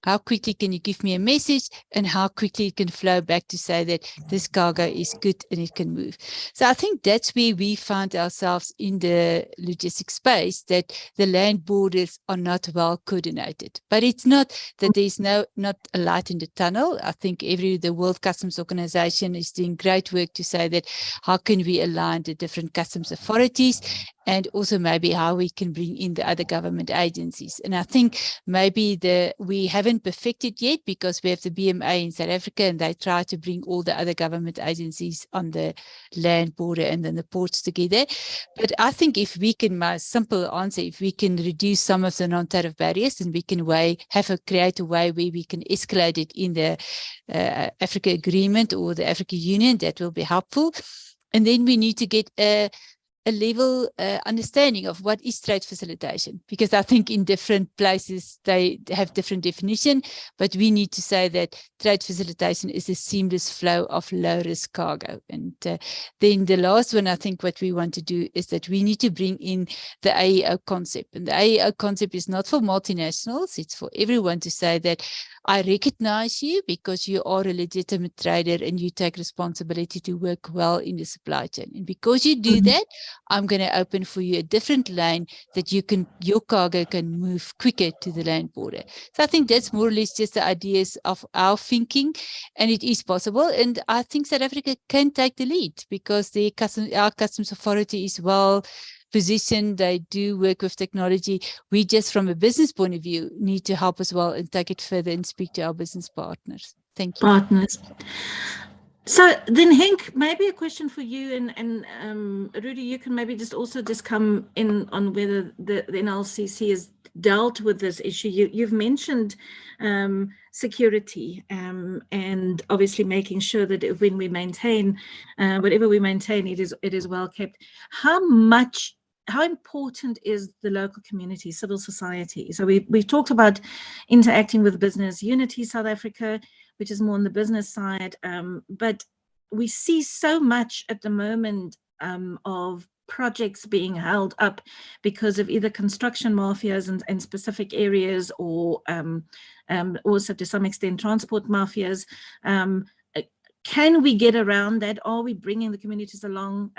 E: How quickly can you give me a message, and how quickly it can flow back to say that this cargo is good and it can move? So I think that's where we find ourselves in the logistics space, that the land borders are not well coordinated. But it's not that there's not a light in the tunnel. I think the World Customs Organization is doing great work to say that how can we align the different customs authorities and also maybe how we can bring in the other government agencies. And I think maybe we haven't perfected yet because we have the BMA in South Africa and they try to bring all the other government agencies on the land border and then the ports together. But I think if we can, my simple answer, if we can reduce some of the non-tariff barriers, then we can create a way where we can escalate it in the Africa Agreement or the Africa Union. That will be helpful. And then we need to get a level understanding of what is trade facilitation, because I think in different places they have different definition, but we need to say that trade facilitation is a seamless flow of low-risk cargo. And then the last one, I think what we want to do is that we need to bring in the AEO concept. And the AEO concept is not for multinationals, it's for everyone to say that I recognize you because you are a legitimate trader and you take responsibility to work well in the supply chain. And because you do that, I'm going to open for you a different lane that your cargo can move quicker to the land border. So I think that's more or less just the ideas of our thinking, and it is possible. And I think South Africa can take the lead because our customs authority is well positioned. They do work with technology. We just, from a business point of view, need to help as well and take it further and speak to our business partners. Thank you.
C: Partners. So then, Henk, maybe a question for you, and Rudi, you can maybe just come in on whether the NLCC has dealt with this issue. You've mentioned security and obviously making sure that when we maintain whatever we maintain, it is well kept. How important is the local community, civil society? So we've talked about interacting with business, Unity South Africa, which is more on the business side, but we see so much at the moment of projects being held up because of either construction mafias in specific areas or also to some extent transport mafias. Can we get around that? Are we bringing the communities along?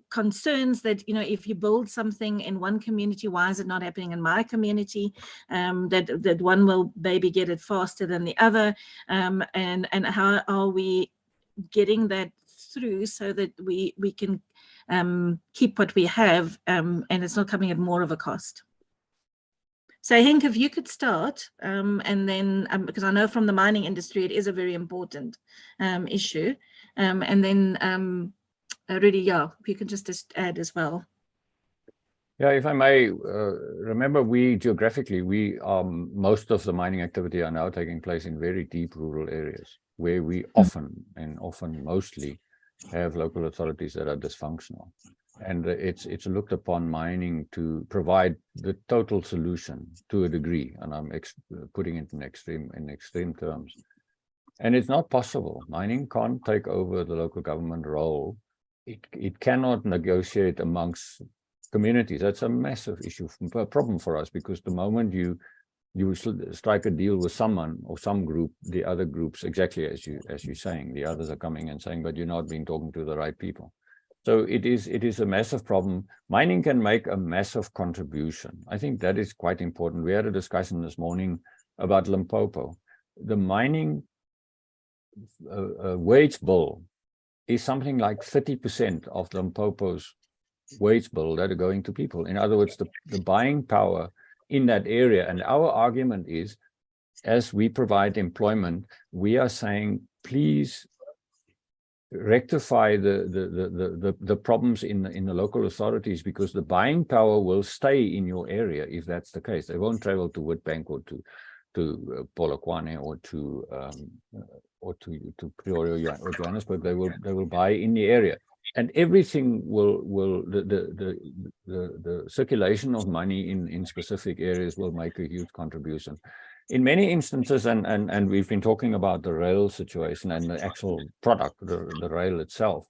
C: Concerns that, if you build something in one community, why is it not happening in my community? That one will maybe get it faster than the other, and how are we getting that through so that we can keep what we have, and it's not coming at more of a cost? So Henk, if you could start, and then because I know from the mining industry it is a very important issue, and then Rudi, if you can just add as well.
D: Yeah, if I may, remember geographically, most of the mining activity are now taking place in very deep rural areas where we often mostly have local authorities that are dysfunctional. And it's looked upon mining to provide the total solution to a degree, and I'm putting it in extreme terms. And it's not possible. Mining can't take over the local government role. It cannot negotiate amongst communities. That's a massive problem for us, because the moment you strike a deal with someone or some group, the other groups, exactly as you're saying, the others are coming and saying, but you're not been talking to the right people. So it is a massive problem. Mining can make a massive contribution. I think that is quite important. We had a discussion this morning about Limpopo. The mining wage bill is something like 30% of Limpopo's wage bill that are going to people. In other words, the buying power in that area. And our argument is, as we provide employment, we are saying, please rectify the problems in the local authorities, because the buying power will stay in your area if that's the case. They won't travel to Witbank or to Polokwane or to Pretoria or Johannesburg. They will buy in the area, and everything will the circulation of money in specific areas will make a huge contribution. In many instances, and we've been talking about the rail situation and the actual product, the rail itself.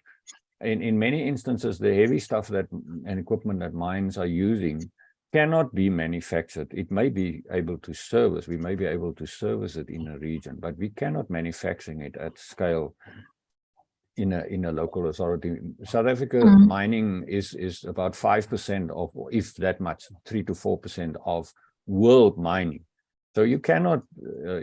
D: In many instances, the heavy stuff and equipment that mines are using cannot be manufactured. It may be able to service. We may be able to service it in a region, but we cannot manufacturing it at scale in a local authority. South Africa mining is about 5% of, if that much, 3 to 4% of world mining. So you cannot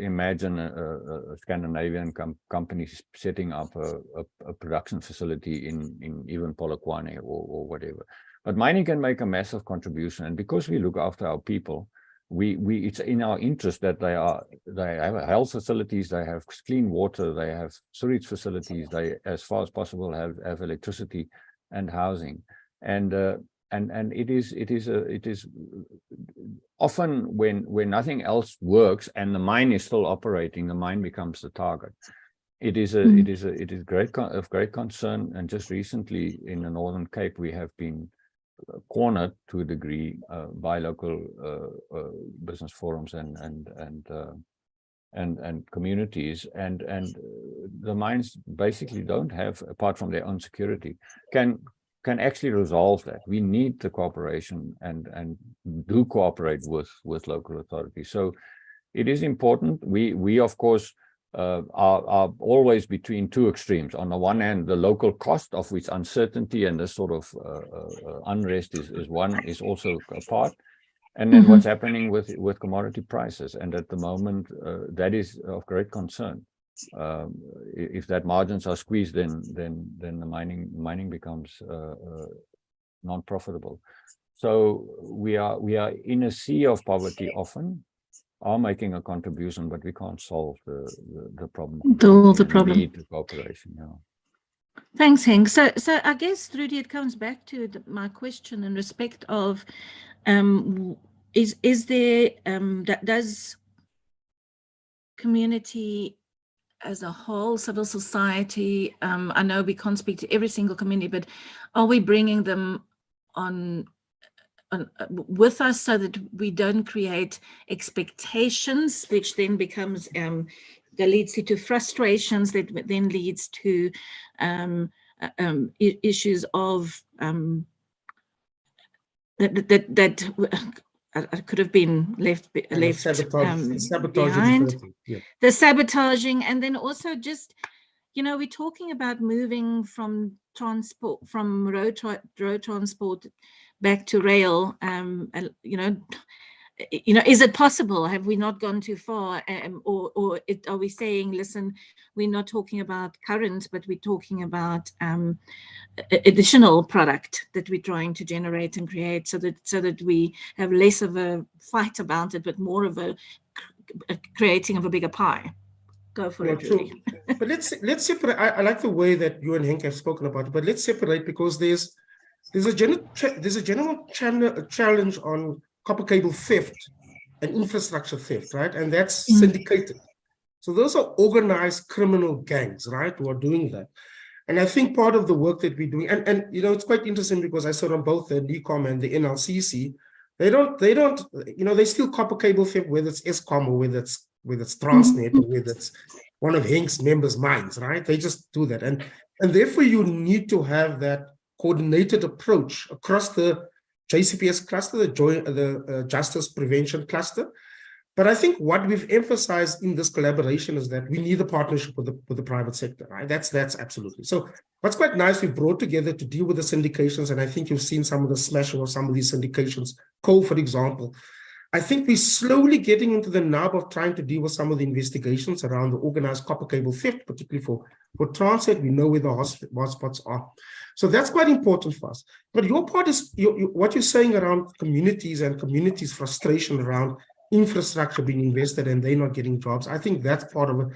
D: imagine a Scandinavian company setting up a production facility in even Polokwane or whatever. But mining can make a massive contribution, and because we look after our people, it's in our interest that they have health facilities, they have clean water, they have sewage facilities, they, as far as possible, have electricity and housing, and it is often when nothing else works and the mine is still operating, the mine becomes the target. It is of great concern, and just recently in the Northern Cape we have been cornered to a degree by local business forums and communities, and the mines basically don't have, apart from their own security, can actually resolve that. We need the cooperation and do cooperate with local authorities. So it is important. We of course are always between two extremes. On the one hand, the local cost, of which uncertainty and this sort of unrest is also a part, and then what's happening with commodity prices. And at the moment, that is of great concern. If that margins are squeezed, then the mining becomes non-profitable. So we are in a sea of poverty often. Are making a contribution, but we can't solve the problem.
C: The problem.
D: We need the cooperation. Yeah.
C: Thanks, Henk. So I guess, Rudy, it comes back to my question in respect of, is there does community as a whole, civil society, I know we can't speak to every single community, but are we bringing them on with us so that we don't create expectations, which then becomes that leads to frustrations, that then leads to issues of that could have been left behind.
G: Yeah.
C: The sabotaging, and then also just, we're talking about moving from transport, from road transport back to rail. Is it possible? Have we not gone too far? Or are we saying, listen, we're not talking about current, but we're talking about additional product that we're trying to generate and create, so that we have less of a fight about it, but more of a creating of a bigger pie. Go for it, Rudy.
G: But let's separate. I like the way that you and Henk have spoken about it, but let's separate, because there's a general challenge on copper cable theft and infrastructure theft, right? And that's syndicated. So those are organized criminal gangs, right, who are doing that. And I think part of the work that we're doing, and it's quite interesting, because I saw on both the NECOM and the NLCC, they still copper cable theft, whether it's Eskom or whether it's Transnet, or whether it's one of Henk's members' mines, right? They just do that. And therefore you need to have that coordinated approach across the JCPS cluster, the Justice Prevention Cluster. But I think what we've emphasized in this collaboration is that we need a partnership with the private sector, right? That's absolutely. So what's quite nice, we brought together to deal with the syndications, and I think you've seen some of the smashing of some of these syndications. Coal, for example. I think we're slowly getting into the nub of trying to deal with some of the investigations around the organized copper cable theft, particularly for Transnet. We know where the hotspots are. So that's quite important for us. But your part is what you're saying around communities and communities' frustration around infrastructure being invested and they're not getting jobs. I think that's part of an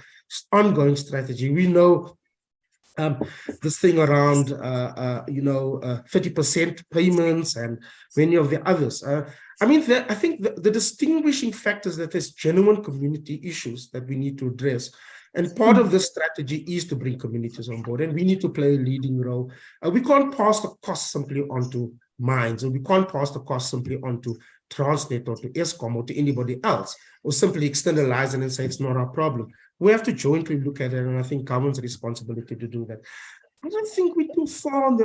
G: ongoing strategy. We know this thing around 30% payments and many of the others. I think the distinguishing factor is that there's genuine community issues that we need to address. And part of the strategy is to bring communities on board, and we need to play a leading role. We can't pass the cost simply onto mines, or we can't pass the cost simply onto Transnet or to Eskom or to anybody else, or simply externalize it and say it's not our problem. We have to jointly look at it, and I think government's responsibility to do that. I don't think we're too far on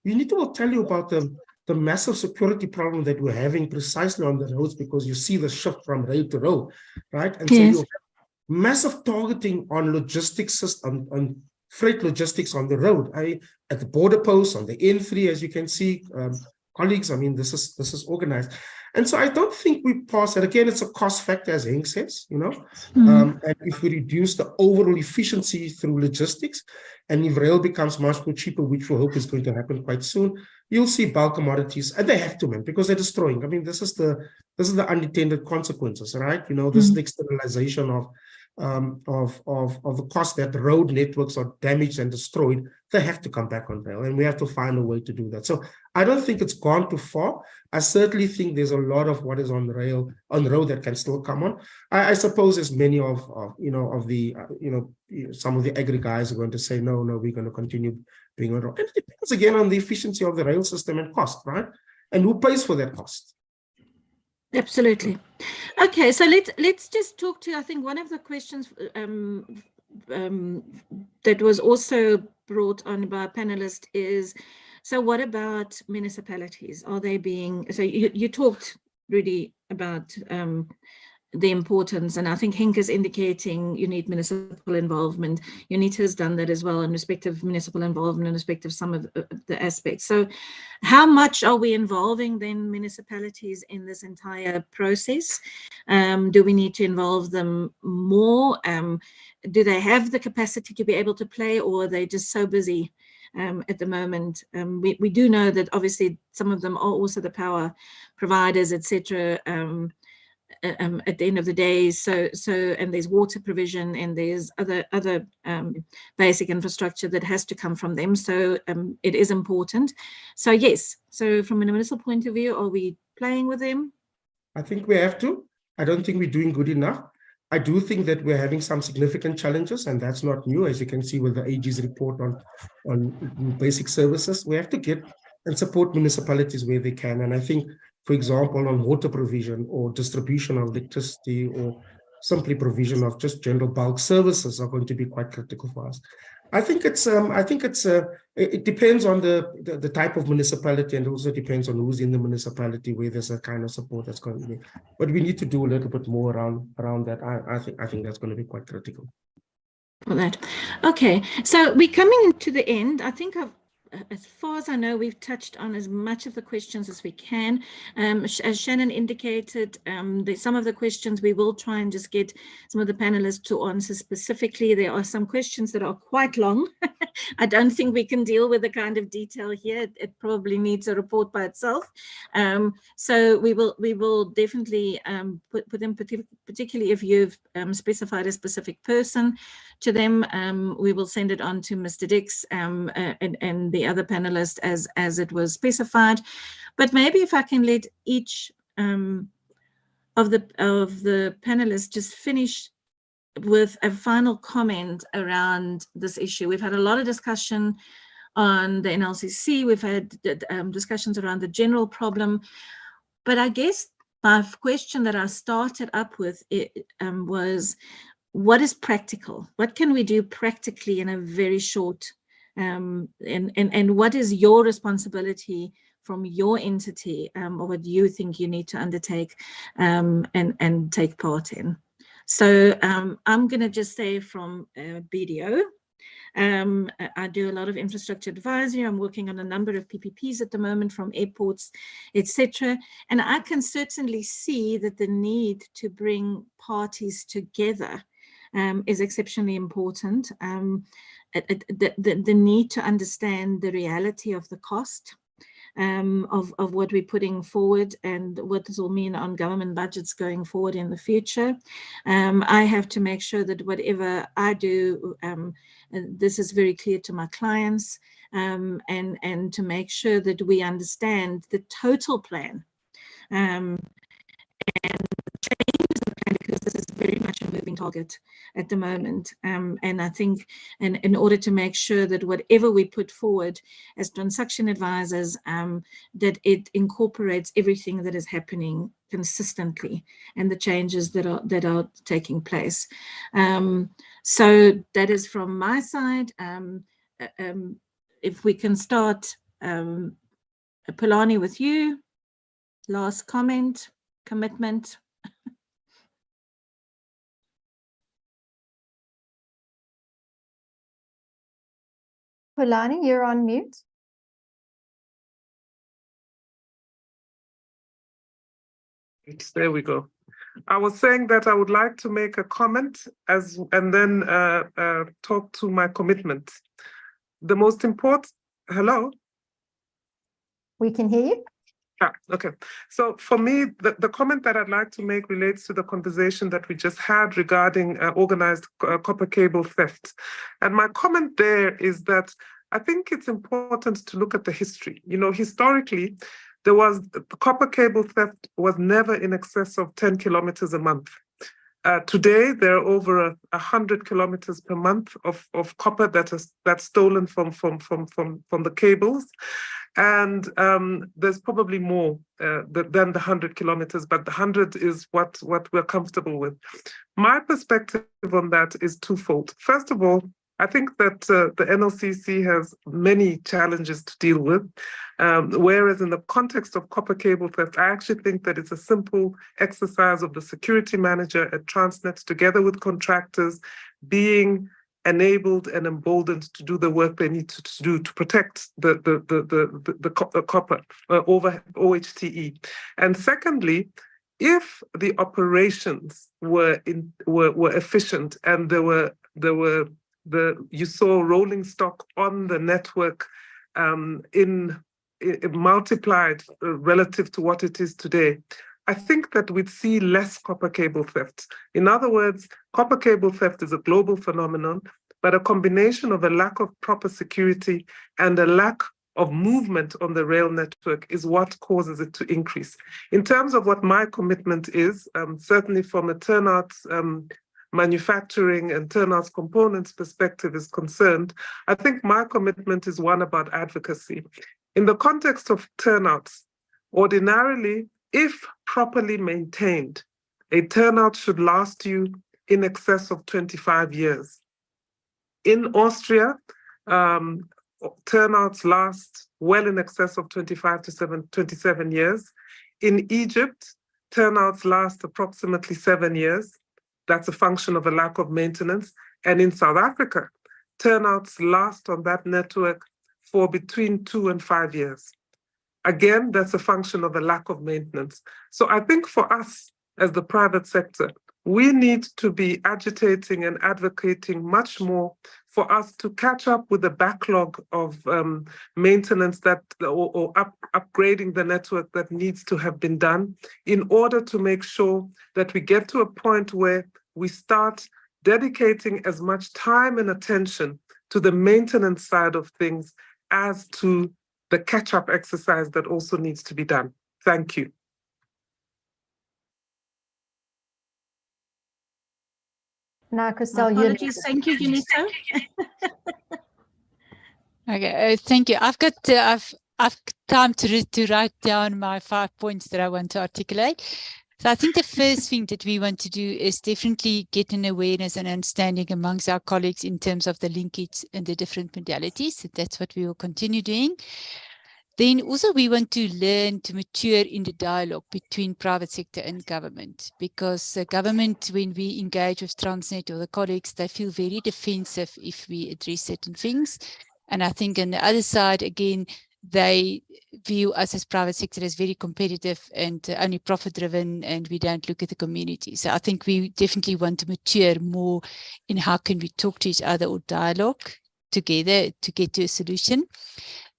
G: Juanita will tell you about the massive security problem that we're having precisely on the roads, because you see the shift from road to road, right? And yes. So you have massive targeting on logistics, on freight logistics on the road. At the border posts, on the N3, as you can see, colleagues, this is organized. And so I don't think we pass it. Again, it's a cost factor, as Henk says, you know. And if we reduce the overall efficiency through logistics, and if rail becomes much more cheaper, which we hope is going to happen quite soon, you'll see bulk commodities, and they have to, man, because they're destroying. I mean, this is the unintended consequences, right? You know, this is the externalization of the cost that road networks are damaged and destroyed. They have to come back on rail, and we have to find a way to do that. So I don't think it's gone too far. I certainly think there's a lot of what is on road that can still come on. I suppose as many of some of the agri guys are going to say, no, we're going to continue being on road. And it depends again on the efficiency of the rail system and cost, right? And who pays for that cost?
C: Absolutely. Okay, so let's just talk to, I think one of the questions that was also brought on by a panelist is, so what about municipalities? Are they being, so you talked, Rudy, about the importance, and I think Henk is indicating you need municipal involvement. Juanita has done that as well in respect of municipal involvement in respect of some of the aspects. So how much are we involving then municipalities in this entire process? Do we need to involve them more? Do they have the capacity to be able to play, or are they just so busy at the moment? We do know that obviously some of them are also the power providers, etc. At the end of the day, so and there's water provision and there's other basic infrastructure that has to come from them. So it is important. So yes, so from a municipal point of view, are we playing with them?
G: I think we have to. I don't think we're doing good enough. I do think that we're having some significant challenges, and that's not new, as you can see with the AG's report on basic services. We have to get and support municipalities where they can. And I think, for example, on water provision or distribution of electricity or simply provision of just general bulk services are going to be quite critical for us. I think it depends on the type of municipality, and also depends on who's in the municipality, where there's a kind of support that's going to be. But we need to do a little bit more around that. I think that's going to be quite critical.
C: For that. Okay, so we're coming into the end. I think as far as I know, we've touched on as much of the questions as we can. As Shannon indicated, some of the questions we will try and just get some of the panelists to answer specifically. There are some questions that are quite long. I don't think we can deal with the kind of detail here. It probably needs a report by itself. So we will definitely put them, particularly if you've specified a specific person, to them. We will send it on to Mr. Dix and the other panelists as it was specified. But maybe if I can let each of the panelists just finish with a final comment around this issue. We've had a lot of discussion on the NLCC. We've had discussions around the general problem. But I guess my question that I started up with was, what is practical? What can we do practically in a very short, and what is your responsibility from your entity, or what you think you need to undertake and take part in? So I'm going to just say from BDO, I do a lot of infrastructure advisory. I'm working on a number of PPPs at the moment, from airports, etc. And I can certainly see that the need to bring parties together is exceptionally important. The need to understand the reality of the cost of what we're putting forward and what this will mean on government budgets going forward in the future. I have to make sure that whatever I do, this is very clear to my clients, and to make sure that we understand the total plan and changes in the plan, because this is very much a moving target at the moment. And I think in order to make sure that whatever we put forward as transaction advisors, that it incorporates everything that is happening consistently and the changes that are taking place. So that is from my side. If we can start, Pulane, with you. Last comment, commitment.
B: Pulane, you're on mute.
F: There we go. I was saying that I would like to make a comment and then talk to my commitment. The most important. Hello.
B: We can hear you.
F: Yeah, okay. So for me, the comment that I'd like to make relates to the conversation that we just had regarding organized copper cable theft. And my comment there is that I think it's important to look at the history. You know, historically, copper cable theft was never in excess of 10 kilometers a month. Today, there are over 100 kilometers per month of copper that's stolen from the cables. And there's probably more than the 100 kilometers, but the 100 is what we're comfortable with. My perspective on that is twofold. First of all, I think that the NLCC has many challenges to deal with, whereas in the context of copper cable theft, I actually think that it's a simple exercise of the security manager at Transnet together with contractors being enabled and emboldened to do the work they need to do to protect the copper over OHTE. And secondly, if the operations were efficient and you saw rolling stock on the network multiplied relative to what it is today, I think that we'd see less copper cable theft. In other words, copper cable theft is a global phenomenon, but a combination of a lack of proper security and a lack of movement on the rail network is what causes it to increase. In terms of what my commitment is, certainly from a turnouts manufacturing and turnouts components perspective is concerned, I think my commitment is one about advocacy. In the context of turnouts, ordinarily, if properly maintained, a turnout should last you in excess of 25 years. In Austria, turnouts last well in excess of 25 to 27 years. In Egypt, turnouts last approximately 7 years. That's a function of a lack of maintenance. And in South Africa, turnouts last on that network for between 2 and 5 years. Again, that's a function of a lack of maintenance. So I think for us as the private sector, we need to be agitating and advocating much more for us to catch up with the backlog of maintenance or upgrading the network that needs to have been done in order to make sure that we get to a point where we start dedicating as much time and attention to the maintenance side of things as to the catch-up exercise that also needs to be done. Thank you.
B: Now, Christelle,
C: apologies. Thank you, Juanita.
E: Okay, thank you. I've time to write down my 5 points that I want to articulate. So I think the first thing that we want to do is definitely get an awareness and understanding amongst our colleagues in terms of the linkage and the different modalities. So that's what we will continue doing. Then also we want to learn to mature in the dialogue between private sector and government, because government, when we engage with Transnet or the colleagues, they feel very defensive if we address certain things. And I think on the other side, again, they view us as private sector as very competitive and only profit driven, and we don't look at the community. So I think we definitely want to mature more in how can we talk to each other or dialogue together to get to a solution.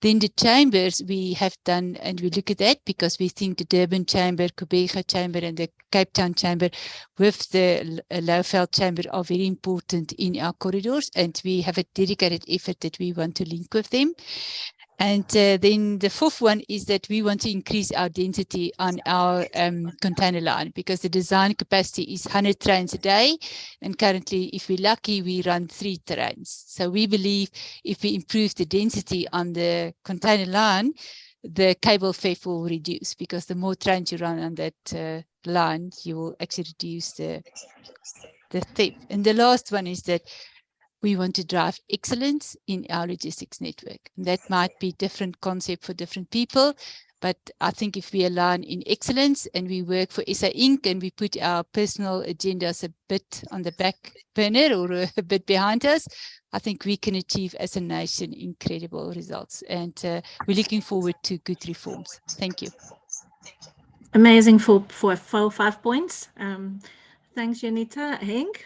E: Then the chambers we have done, and we look at that because we think the Durban Chamber, Kubega Chamber, and the Cape Town Chamber with the Lowveld Chamber are very important in our corridors, and we have a dedicated effort that we want to link with them. And then the fourth one is that we want to increase our density on our container line, because the design capacity is 100 trains a day. And currently, if we're lucky, we run 3 trains. So we believe if we improve the density on the container line, the cable theft will reduce, because the more trains you run on that line, you will actually reduce the theft. And the last one is that we want to drive excellence in our logistics network. And that might be different concept for different people, but I think if we align in excellence and we work for SA Inc. and we put our personal agendas a bit on the back burner or a bit behind us, I think we can achieve as a nation incredible results. And we're looking forward to good reforms. Thank you.
C: Amazing for 5 points. Thanks, Juanita. Henk?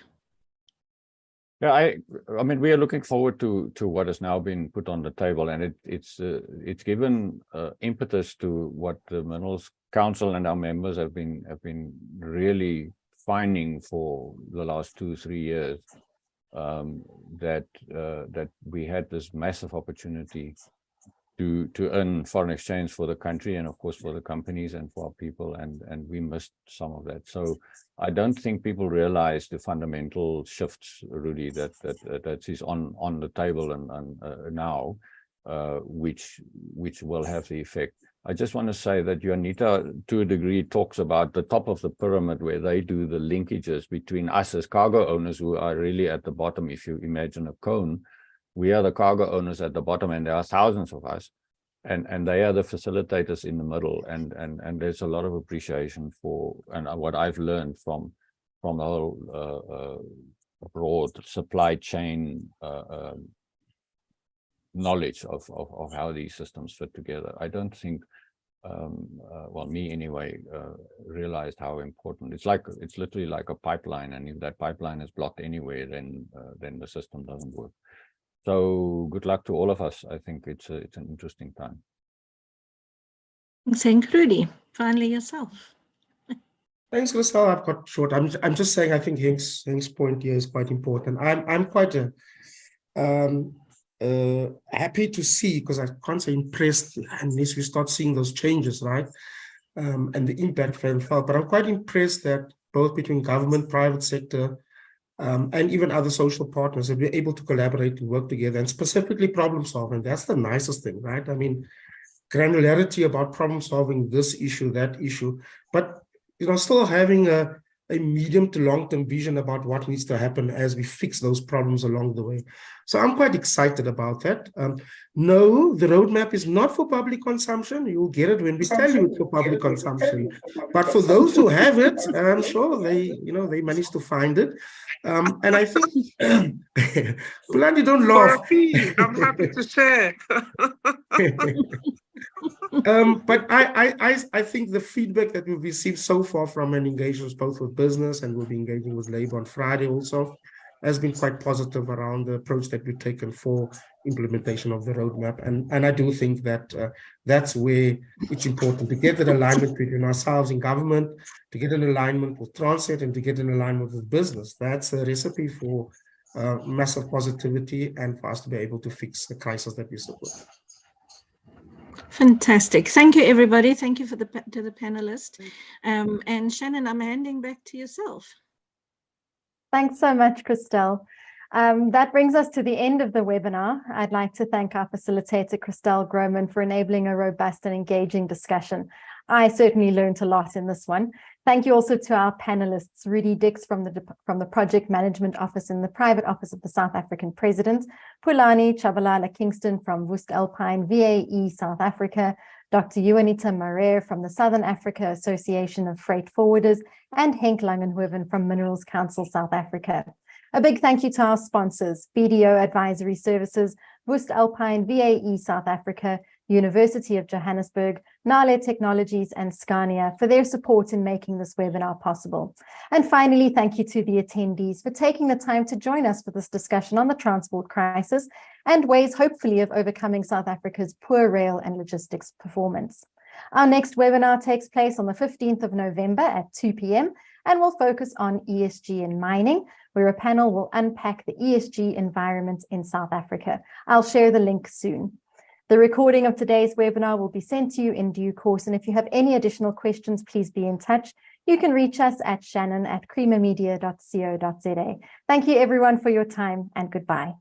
D: Yeah, I mean, we are looking forward to what has now been put on the table, and it's given impetus to what the Minerals Council and our members have been really finding for the last 2-3 years, that we had this massive opportunity to earn foreign exchange for the country and of course for the companies and for our people, and we missed some of that. So I don't think people realize the fundamental shifts, Rudy, that is on the table and now, which will have the effect. I just want to say that Juanita, to a degree, talks about the top of the pyramid where they do the linkages between us as cargo owners, who are really at the bottom. If you imagine a cone, we are the cargo owners at the bottom, and there are thousands of us, and they are the facilitators in the middle. And there's a lot of appreciation for, and what I've learned from the whole broad supply chain knowledge of how these systems fit together. I don't think, well, me anyway, realized how important it's literally like a pipeline, and if that pipeline is blocked anywhere, then the system doesn't work. So good luck to all of us. I think it's an interesting time.
C: Thanks, Henk. Rudy, finally yourself.
G: Thanks, Christelle. I've got short. I'm just saying, I think Henk's point here is quite important. I'm quite happy to see, because I can't say impressed unless we start seeing those changes, right? And the impact felt. But I'm quite impressed that both between government, private sector, and even other social partners have been able to collaborate and work together, and specifically problem solving. That's the nicest thing, right? I mean, granularity about problem solving, this issue, that issue, but still having a medium to long-term vision about what needs to happen as we fix those problems along the way. So I'm quite excited about that. No, the roadmap is not for public consumption. You'll get it when we tell you it's for public consumption. But for those who have it, I'm sure they managed to find it. And I think, Pulane, don't laugh.
F: I'm happy to share.
G: But I think the feedback that we've received so far from an engagement both with business, and we'll be engaging with Labour on Friday also, has been quite positive around the approach that we've taken for implementation of the roadmap. And I do think that that's where it's important to get an alignment between ourselves in government, to get an alignment with Transnet, and to get an alignment with business. That's a recipe for massive positivity and for us to be able to fix the crisis that we support.
C: Fantastic. Thank you, everybody. Thank you to the panelists. And Shannon, I'm handing back to yourself.
B: Thanks so much, Christelle. That brings us to the end of the webinar. I'd like to thank our facilitator, Christelle Grohmann, for enabling a robust and engaging discussion. I certainly learned a lot in this one. Thank you also to our panelists, Rudy Dix from the Project Management Office in the Private Office of the South African President, Pulane Tshabalala Kingston from voestalpine VAE South Africa, Dr. Juanita Maree from the Southern Africa Association of Freight Forwarders, and Henk Langenhoven from Minerals Council South Africa. A big thank you to our sponsors, BDO Advisory Services, voestalpine VAE South Africa, University of Johannesburg, Nale Technologies, and Scania for their support in making this webinar possible. And finally, thank you to the attendees for taking the time to join us for this discussion on the transport crisis and ways, hopefully, of overcoming South Africa's poor rail and logistics performance. Our next webinar takes place on the 15th of November at 2 p.m. and will focus on ESG in mining, where a panel will unpack the ESG environment in South Africa. I'll share the link soon. The recording of today's webinar will be sent to you in due course, and if you have any additional questions, please be in touch. You can reach us at shannon@creamermedia.co.za. Thank you everyone for your time, and goodbye.